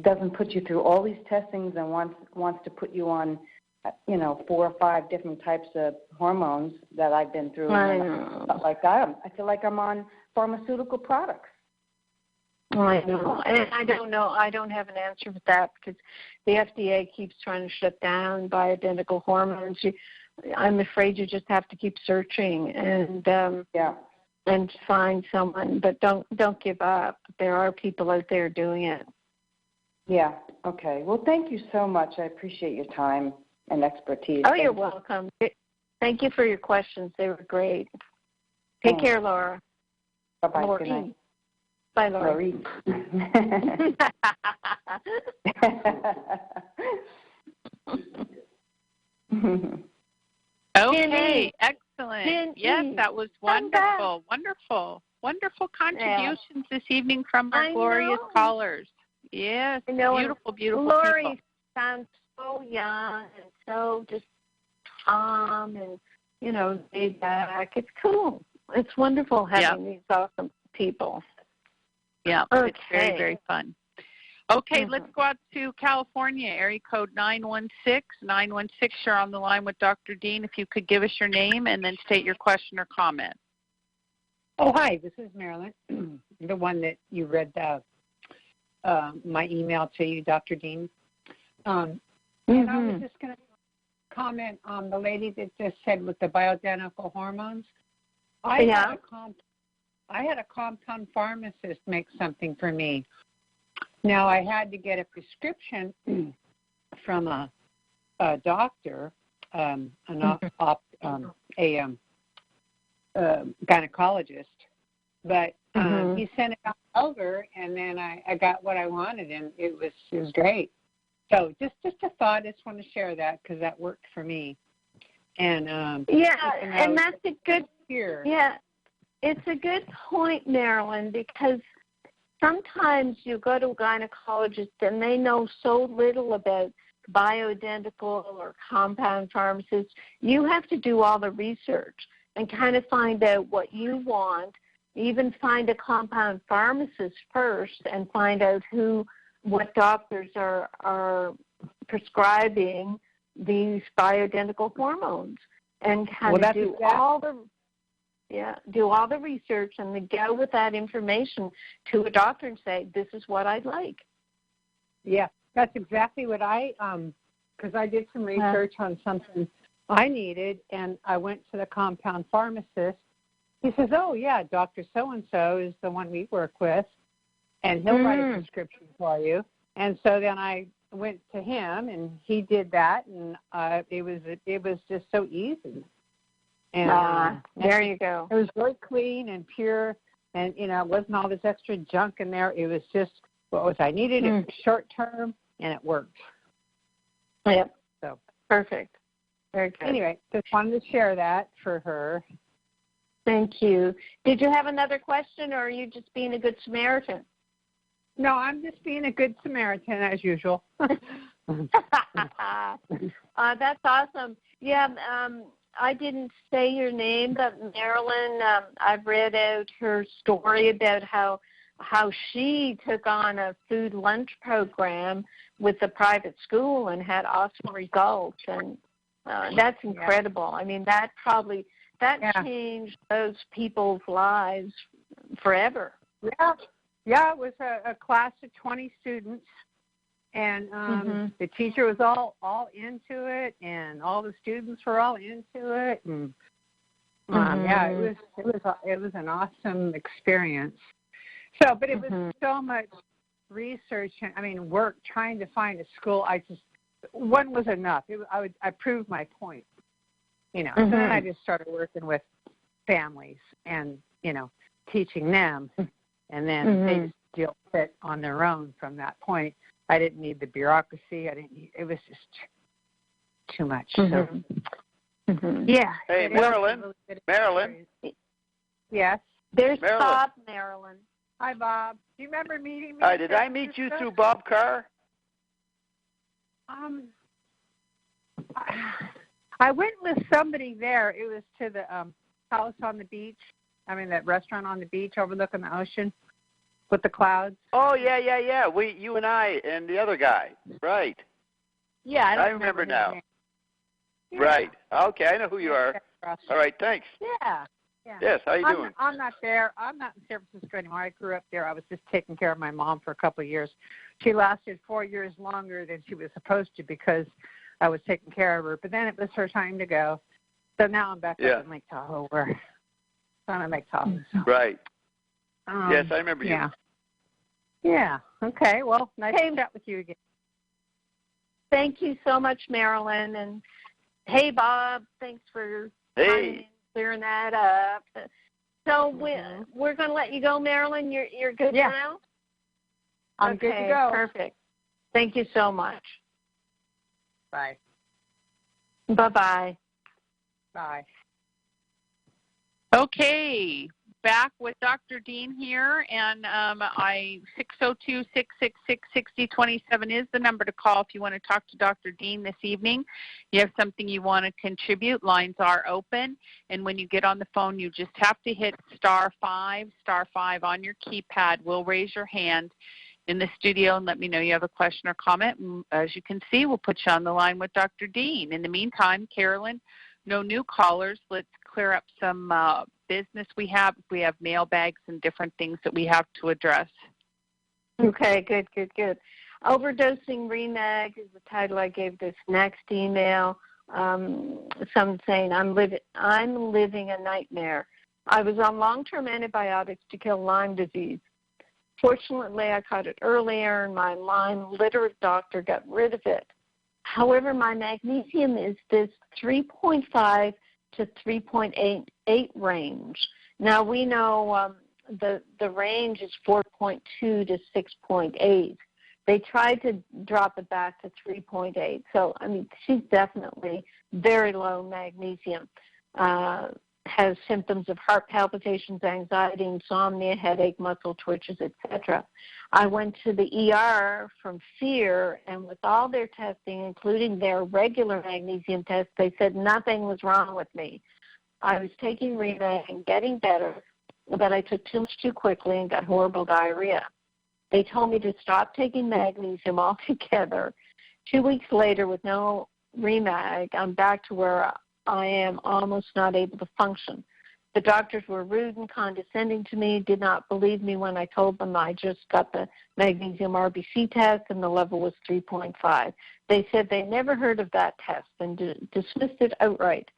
doesn't put you through all these testings and wants to put you on, 4 or 5 different types of hormones that I've been through. Stuff like that. I feel like I'm on pharmaceutical products. I know, and I don't know. I don't have an answer for that because the FDA keeps trying to shut down bioidentical hormones. I'm afraid you just have to keep searching and find someone, but don't give up. There are people out there doing it. Yeah. Okay. Well, thank you so much. I appreciate your time and expertise. Oh, you're welcome. Thank you for your questions. They were great. Take care, Laura. Bye-bye. Laura. Good night. Bye, Laura. Okay, excellent. Yes, that was wonderful. Wonderful contributions this evening from our glorious callers. Yes, beautiful Lori people. Sounds so young and so just calm and, laid back. It's cool. It's wonderful having these awesome people. Yeah, okay. It's very, very fun. Okay, let's go out to California, area code 916. 916, you're on the line with Dr. Dean. If you could give us your name and then state your question or comment. Oh, hi, this is Marilyn, the one that you read my email to you, Dr. Dean. And I was just going to comment on the lady that just said with the bioidentical hormones. I had a compound pharmacist make something for me. Now, I had to get a prescription from a doctor, a gynecologist, but he sent it over, and then I got what I wanted, and it was great. So just a thought. I just want to share that because that worked for me. And and that's a good. Yeah, it's a good point, Marilyn, because sometimes you go to a gynecologist and they know so little about bioidentical or compound pharmacists. You have to do all the research and kind of find out what you want, even find a compound pharmacist first and find out what doctors are prescribing these bioidentical hormones and kind of do all the research and then go with that information to a doctor and say, this is what I'd like. Yeah, that's exactly what because I did some research on something I needed, and I went to the compound pharmacist. He says, oh, yeah, Dr. So-and-so is the one we work with, and he'll write a prescription for you. And so then I went to him, and he did that, and it was just so easy. And there you go. It was really clean and pure, and, it wasn't all this extra junk in there. It was just what I needed. It was short term, and it worked. Yep. So perfect. Very good. Anyway, just wanted to share that for her. Thank you. Did you have another question, or are you just being a good Samaritan? No, I'm just being a good Samaritan as usual. That's awesome. Yeah, I didn't say your name, but Marilyn, I've read out her story about how how she took on a food lunch program with the private school and had awesome results, and that's incredible. I mean, that changed those people's lives forever. Yeah, it was a class of 20 students, and the teacher was all into it, and all the students were all into it, and it was an awesome experience. So, but it was so much research, work trying to find a school. One was enough. I proved my point, So then I just started working with families and, teaching them, and then they just dealt with it on their own from that point. I didn't need the bureaucracy. It was just too much. So, yeah. Hey, Marilyn. Yes. There's Bob, Marilyn. Hi, Bob. Do you remember meeting me? Hi, did I meet you through Bob Carr? I went with somebody there. It was to the house on the beach. That restaurant on the beach overlooking the ocean with the clouds. Oh, yeah. You and I and the other guy. Right. Yeah, I remember now. Yeah. Right. Okay, I know who you are. All right, thanks. Yeah. Yes, how you doing? I'm not there. I'm not in San Francisco anymore. I grew up there. I was just taking care of my mom for a couple of years. She lasted 4 years longer than she was supposed to because I was taking care of her. But then it was her time to go. So now I'm back up in Lake Tahoe. I'm in Lake Tahoe. So. Right. Yes, I remember you. Yeah. Okay. Well, nice to chat with you again. Thank you so much, Marilyn. And hey, Bob, thanks for clearing that up. So we're going to let you go, Marilyn. You're good now? I'm good to go. Perfect. Thank you so much. Bye. Bye-bye. Bye. Okay, back with Dr. Dean here, and 602-666-6027 is the number to call if you want to talk to Dr. Dean this evening. You have something you want to contribute, lines are open, and when you get on the phone, you just have to hit *5 on your keypad. We'll raise your hand in the studio and let me know you have a question or comment. And as you can see, we'll put you on the line with Dr. Dean. In the meantime, Carolyn, no new callers. Let's clear up some business we have. We have mailbags and different things that we have to address. Okay, good. Overdosing Remag is the title I gave this next email. Some saying, I'm living a nightmare. I was on long-term antibiotics to kill Lyme disease. Fortunately, I caught it earlier, and my Lyme literate doctor got rid of it. However, my magnesium is this 3.5 to 3.88 range. Now, we know the range is 4.2 to 6.8. They tried to drop it back to 3.8. So, she's definitely very low magnesium. Has symptoms of heart palpitations, anxiety, insomnia, headache, muscle twitches, etc. I went to the ER from fear, and with all their testing, including their regular magnesium test, they said nothing was wrong with me. I was taking Remag and getting better, but I took too much too quickly and got horrible diarrhea. They told me to stop taking magnesium altogether. 2 weeks later, with no Remag, I'm back to where I am almost not able to function. The doctors were rude and condescending to me, did not believe me when I told them I just got the magnesium RBC test and the level was 3.5. They said they never heard of that test and dismissed it outright.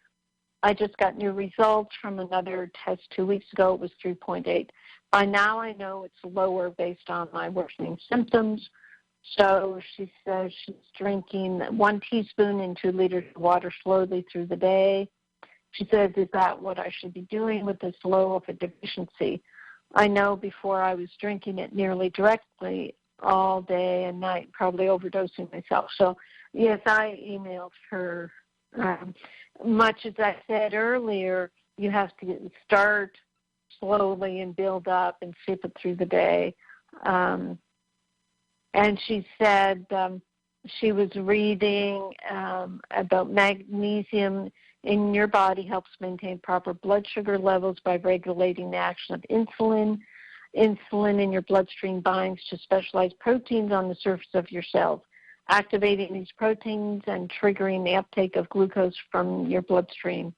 I just got new results from another test 2 weeks ago. It was 3.8. By now I know it's lower based on my worsening symptoms. So she says she's drinking 1 teaspoon in 2 liters of water slowly through the day. She says, is that what I should be doing with this low of a deficiency? I know before I was drinking it nearly directly all day and night, probably overdosing myself. So, yes, I emailed her. Much as I said earlier, you have to start slowly and build up and sip it through the day. And she said she was reading about magnesium in your body helps maintain proper blood sugar levels by regulating the action of insulin. insulin in your bloodstream binds to specialized proteins on the surface of your cells, activating these proteins and triggering the uptake of glucose from your bloodstream.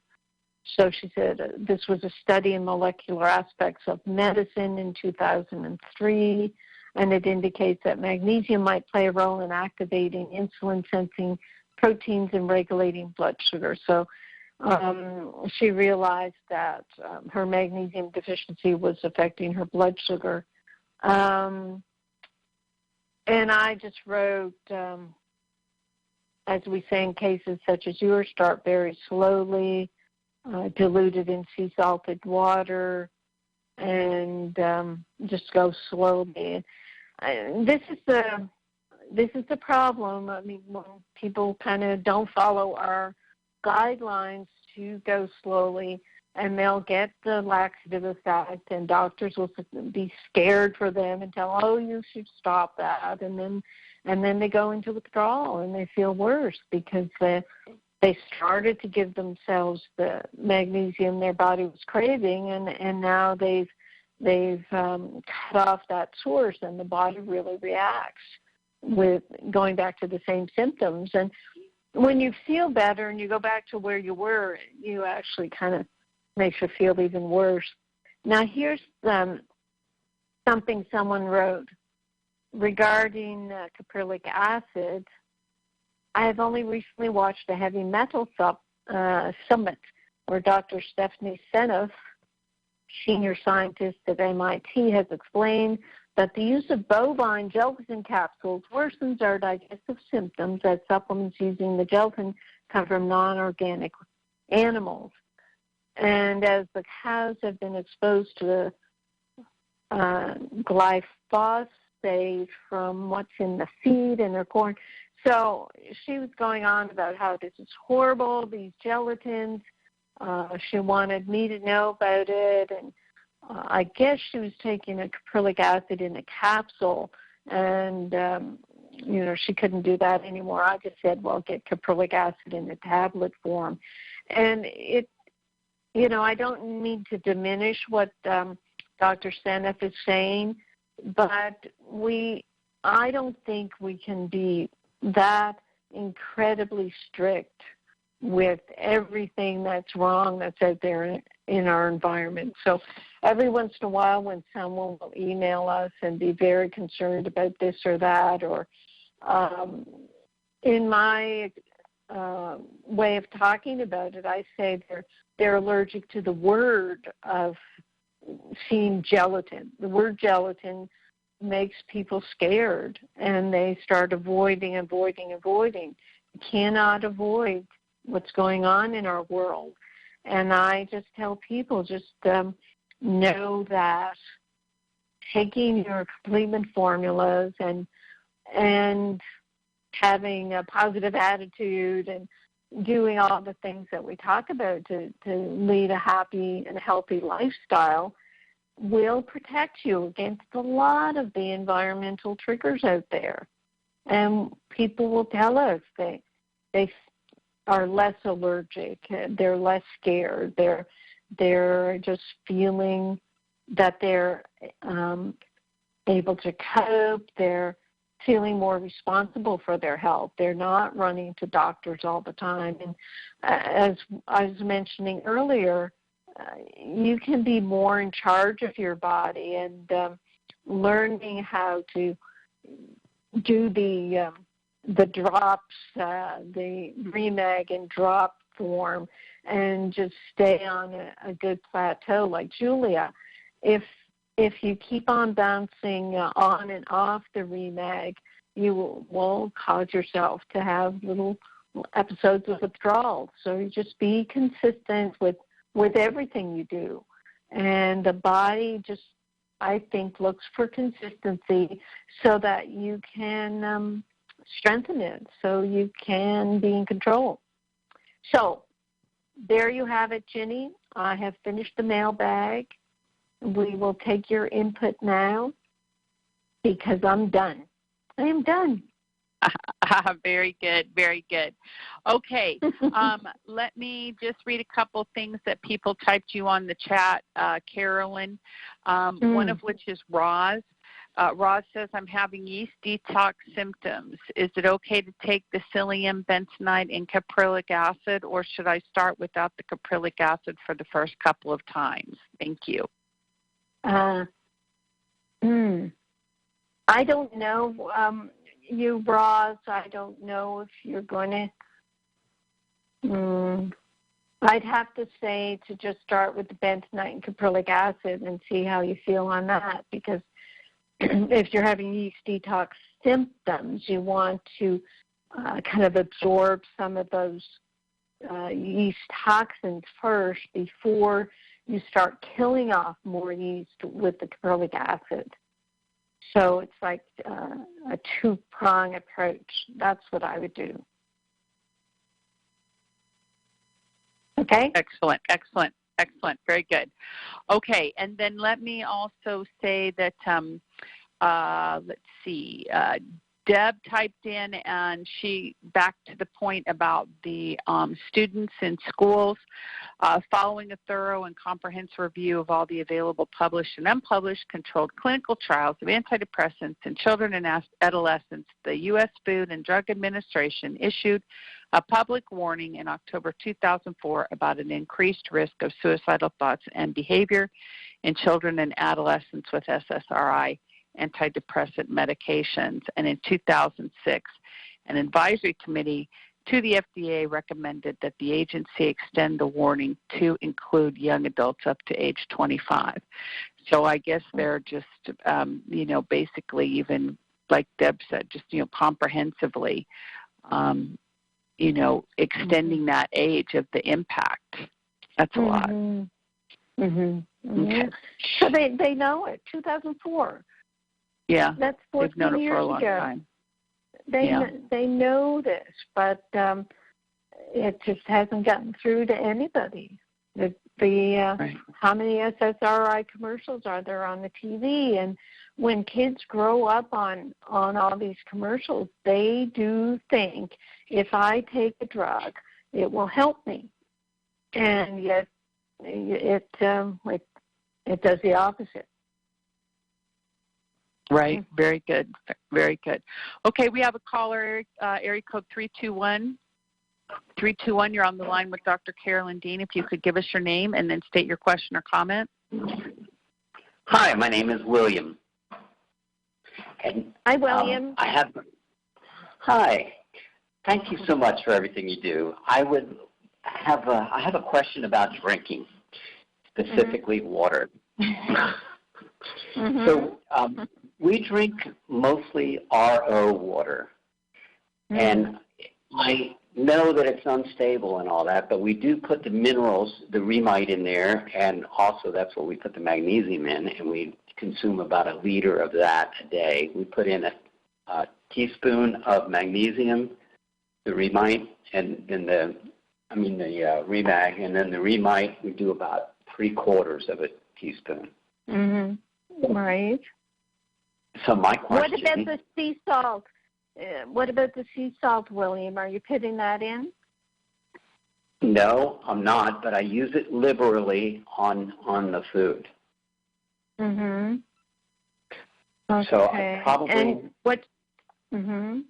So she said this was a study in molecular aspects of medicine in 2003, and it indicates that magnesium might play a role in activating insulin-sensing proteins and regulating blood sugar. So she realized that her magnesium deficiency was affecting her blood sugar. And I just wrote, as we say in cases such as yours, start very slowly, diluted in sea salted water, and just go slowly. This is the problem. I mean, when people kind of don't follow our guidelines to go slowly, and they'll get the laxative effect, and doctors will be scared for them and tell, oh, you should stop that, and then they go into withdrawal and they feel worse because they started to give themselves the magnesium their body was craving, and now they've cut off that source, and the body really reacts with going back to the same symptoms. And when you feel better and you go back to where you were, you actually kind of makes you feel even worse. Now, here's something someone wrote regarding caprylic acid. I have only recently watched a heavy metal summit where Dr. Stephanie Seneff, senior scientist at MIT, has explained that the use of bovine gelatin capsules worsens our digestive symptoms, as supplements using the gelatin come from non-organic animals. And as the cows have been exposed to glyphosate from what's in the feed and their corn. So she was going on about how this is horrible, these gelatins. She wanted me to know about it, and I guess she was taking a caprylic acid in a capsule, and, she couldn't do that anymore. I just said, well, get caprylic acid in a tablet form. And I don't mean to diminish what Dr. Seneff is saying, but I don't think we can be that incredibly strict with everything that's wrong that's out there in our environment. So every once in a while when someone will email us and be very concerned about this or that, or in my way of talking about it, I say they're allergic to the word of seeing gelatin. The word gelatin makes people scared, and they start avoiding. You cannot avoid what's going on in our world. And I just tell people, just know that taking your complement formulas and having a positive attitude and doing all the things that we talk about to lead a happy and healthy lifestyle will protect you against a lot of the environmental triggers out there. And people will tell us they are less allergic, they're less scared, they're just feeling that they're able to cope, they're feeling more responsible for their health. They're not running to doctors all the time. And as I was mentioning earlier, you can be more in charge of your body, and learning how to do the drops, the Remag and drop form, and just stay on a good plateau like Julia. If you keep on bouncing on and off the Remag, you will cause yourself to have little episodes of withdrawal. So you just be consistent with everything you do. And the body just, I think, looks for consistency so that you can strengthen it, so you can be in control. So there you have it, Ginny. I have finished the mailbag. We will take your input now because I'm done. I am done. Very good, very good. Okay, let me just read a couple things that people typed you on the chat, Carolyn, one of which is Roz. Roz says, I'm having yeast detox symptoms. Is it okay to take the psyllium, bentonite, and caprylic acid, or should I start without the caprylic acid for the first couple of times? Thank you. I don't know. You, Roz, I don't know if you're going to. I'd have to say to just start with the bentonite and caprylic acid and see how you feel on that, because if you're having yeast detox symptoms, you want to kind of absorb some of those yeast toxins first before you start killing off more yeast with the caprylic acid. So it's like a two-prong approach. That's what I would do. Okay? Excellent, excellent, excellent. Very good. Okay, and then let me also say that, let's see, Deb typed in, and she back to the point about the students in schools. Following a thorough and comprehensive review of all the available published and unpublished controlled clinical trials of antidepressants in children and adolescents, the U.S. Food and Drug Administration issued a public warning in October 2004 about an increased risk of suicidal thoughts and behavior in children and adolescents with SSRI antidepressant medications. And in 2006, an advisory committee to the FDA recommended that the agency extend the warning to include young adults up to age 25. So I guess they're just, basically even like Deb said, just, comprehensively, extending that age of the impact. That's a lot. Okay. So they know it, 2004. Yeah, that's 14 they've known it years for a long ago. time. They know this, but it just hasn't gotten through to anybody. Right. How many SSRI commercials are there on the TV? And when kids grow up on all these commercials, they do think, if I take a drug, it will help me. And yet it does the opposite. Right. Very good. Very good. Okay, we have a caller, area code 321. 321, you're on the line with Dr. Carolyn Dean. If you could give us your name and then state your question or comment. Hi, my name is William. And, hi, William. Hi. Thank you so much for everything you do. I have a question about drinking, specifically water. So we drink mostly RO water, and I know that it's unstable and all that, but we do put the minerals, the remite in there, and also that's what we put the magnesium in, and we consume about 1 liter of that a day. We put in a teaspoon of magnesium, the remite, and then the remag, and then the remite we do about 3/4 of a teaspoon. Right. So my question. What about the sea salt? What about the sea salt, William? Are you putting that in? No, I'm not, but I use it liberally on the food. Okay. So I probably. And what? Go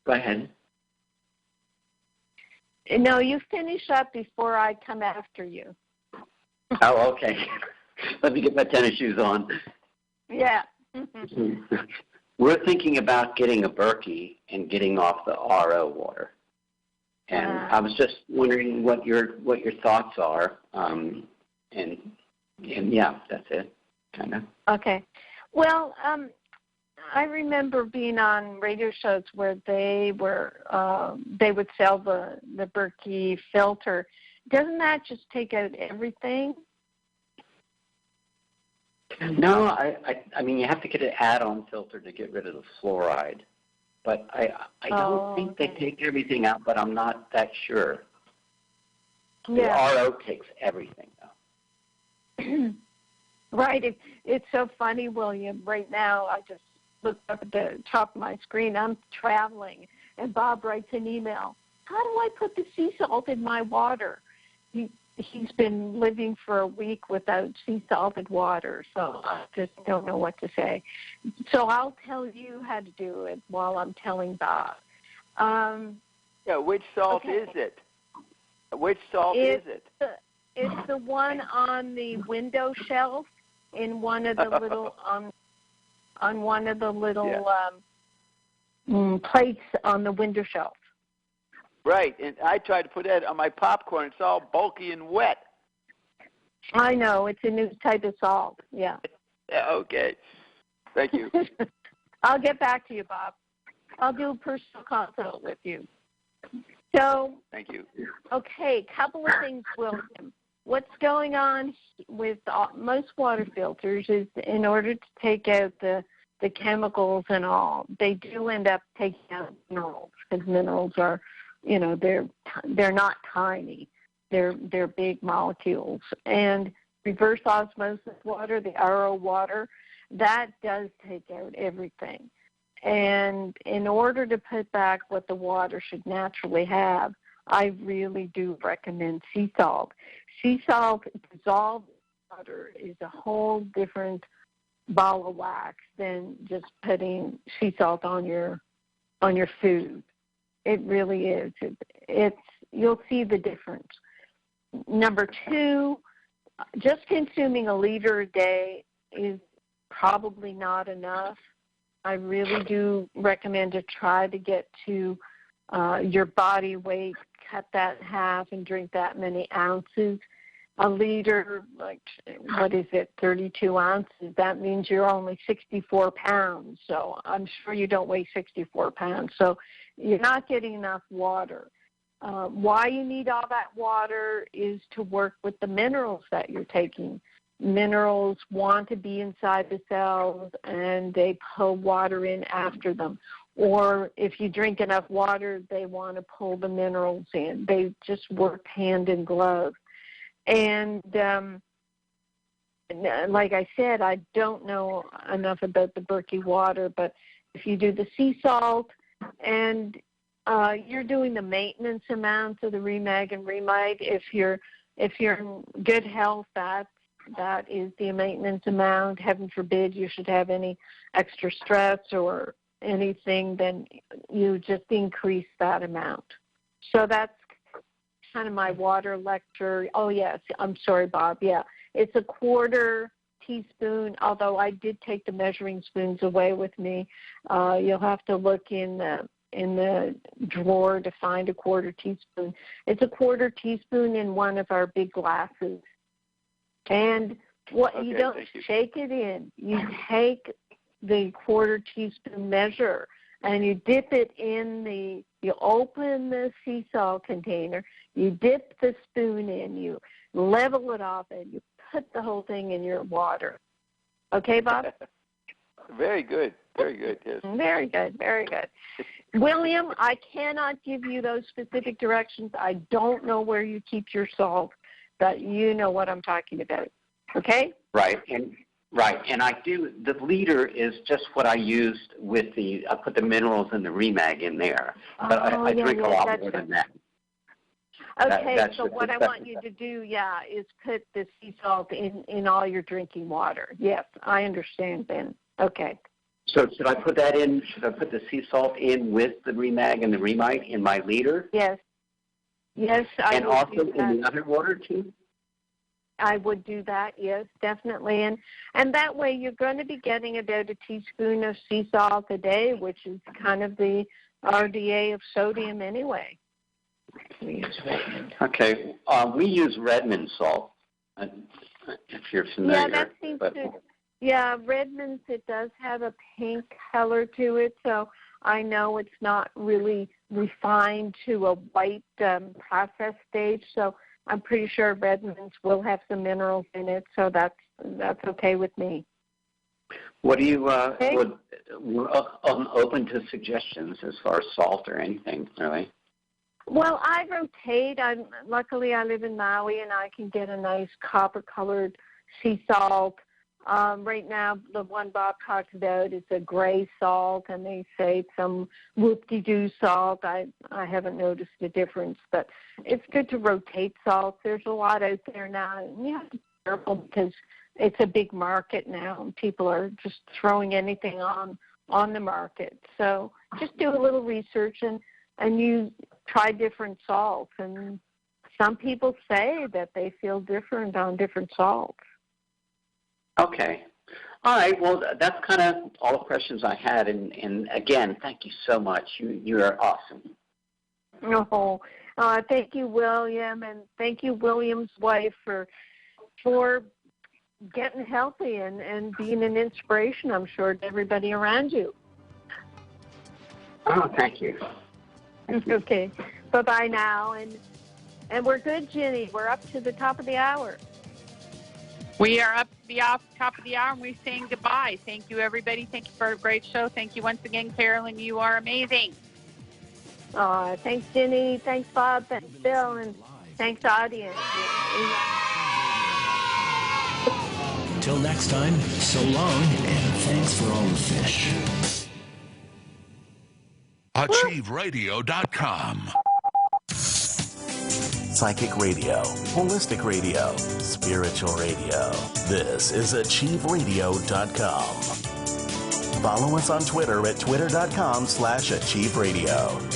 ahead. No, you finish up before I come after you. Oh, okay. Let me get my tennis shoes on. Yeah. We're thinking about getting a Berkey and getting off the RO water. And I was just wondering what your thoughts are. And yeah, that's it, kind of. Okay. Well, I remember being on radio shows where they would sell the Berkey filter. Doesn't that just take out everything? No, I mean, you have to get an add-on filter to get rid of the fluoride. But I don't think they take everything out, but I'm not that sure. Yeah. The RO takes everything, though. Right. It's so funny, William. Right now, looked up at the top of my screen. I'm traveling, and Bob writes an email. How do I put the sea salt in my water? He's been living for a week without sea salted water, so I just don't know what to say. So I'll tell you how to do it while I'm telling Bob. Which salt is it? Which salt is it? It's the one on the window shelf in one of the little on one of the little plates on the window shelf. Right, and I tried to put that on my popcorn. It's all bulky and wet. I know. It's a new type of salt. Yeah. Okay. Thank you. I'll get back to you, Bob. I'll do a personal consult with you. So. Thank you. Okay, couple of things, William. What's going on with most water filters is in order to take out the chemicals and all, they do end up taking out minerals because minerals are, they're not tiny. They're big molecules. And reverse osmosis water, the RO water, that does take out everything. And in order to put back what the water should naturally have, I really do recommend sea salt. Sea salt dissolved water is a whole different ball of wax than just putting sea salt on your food. It really is. You'll see the difference. Number two, just consuming a liter a day is probably not enough. I really do recommend to try to get to your body weight, cut that in half, and drink that many ounces. A liter, 32 ounces, that means you're only 64 pounds. So I'm sure you don't weigh 64 pounds. So you're not getting enough water. Why you need all that water is to work with the minerals that you're taking. Minerals want to be inside the cells, and they pull water in after them. Or if you drink enough water, they want to pull the minerals in. They just work hand in glove. And like I said, I don't know enough about the Berkey water, but if you do the sea salt and you're doing the maintenance amounts of the Remag and Remite, if you're in good health, that is the maintenance amount. Heaven forbid you should have any extra stress or anything, then you just increase that amount. So that's kind of my water lecture. Oh, yes, I'm sorry, Bob. Yeah, it's a quarter teaspoon, although I did take the measuring spoons away with me. You'll have to look in the drawer to find a quarter teaspoon. It's a quarter teaspoon in one of our big glasses. And you don't shake it in. You take the quarter teaspoon measure and you dip it in you open the sea salt container, you dip the spoon in, you level it off, and you put the whole thing in your water. Okay, Bob? Very good. Very good, yes. Very good, very good. William, I cannot give you those specific directions. I don't know where you keep your salt, but you know what I'm talking about. Okay? Right. And I do, the liter is just what I used with I put the minerals and the Remag in there. But I drink a lot more than that. Okay, so what I want you to do, is put the sea salt in all your drinking water. Yes, I understand then. Okay. So should I put that in, should I put the sea salt in with the Remag and the Remite in my liter? Yes. Yes, I and would also do that. in the other water too? I would do that, yes, definitely. And that way you're going to be getting about a teaspoon of sea salt a day, which is kind of the RDA of sodium anyway. We use Redmond. Okay. We use Redmond salt, if you're familiar. Yeah, that seems to. Yeah, Redmond's, it does have a pink color to it, so I know it's not really refined to a white process stage, so I'm pretty sure Redmond's will have some minerals in it, so that's okay with me. What do you we're open to suggestions as far as salt or anything, really? Well, I rotate. Luckily, I live in Maui, and I can get a nice copper-colored sea salt. Right now, the one Bob talked about is a gray salt, and they say it's some whoop-de-doo salt. I haven't noticed a difference, but it's good to rotate salts. There's a lot out there now, and you have to be careful because it's a big market now, and people are just throwing anything on the market. So just do a little research, and you try different salts. And some people say that they feel different on different salts. Okay. All right. Well, that's kind of all the questions I had. And again, thank you so much. You are awesome. Oh, thank you, William, and thank you, William's wife, for getting healthy and being an inspiration, I'm sure, to everybody around you. Oh, thank you. Okay. Bye-bye now. And we're good, Ginny. We're up to the top of the hour. We are up to the top of the hour, and we're saying goodbye. Thank you, everybody. Thank you for a great show. Thank you once again, Carolyn. You are amazing. Thanks, Ginny. Thanks, Bob. Thanks, Bill. And thanks, audience. Till next time, so long, and thanks for all the fish. AchieveRadio.com. Psychic radio, holistic radio, spiritual radio. This is AchieveRadio.com. Follow us on Twitter at twitter.com/AchieveRadio.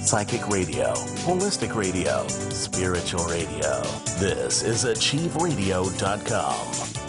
Psychic radio, holistic radio, spiritual radio. This is AchieveRadio.com.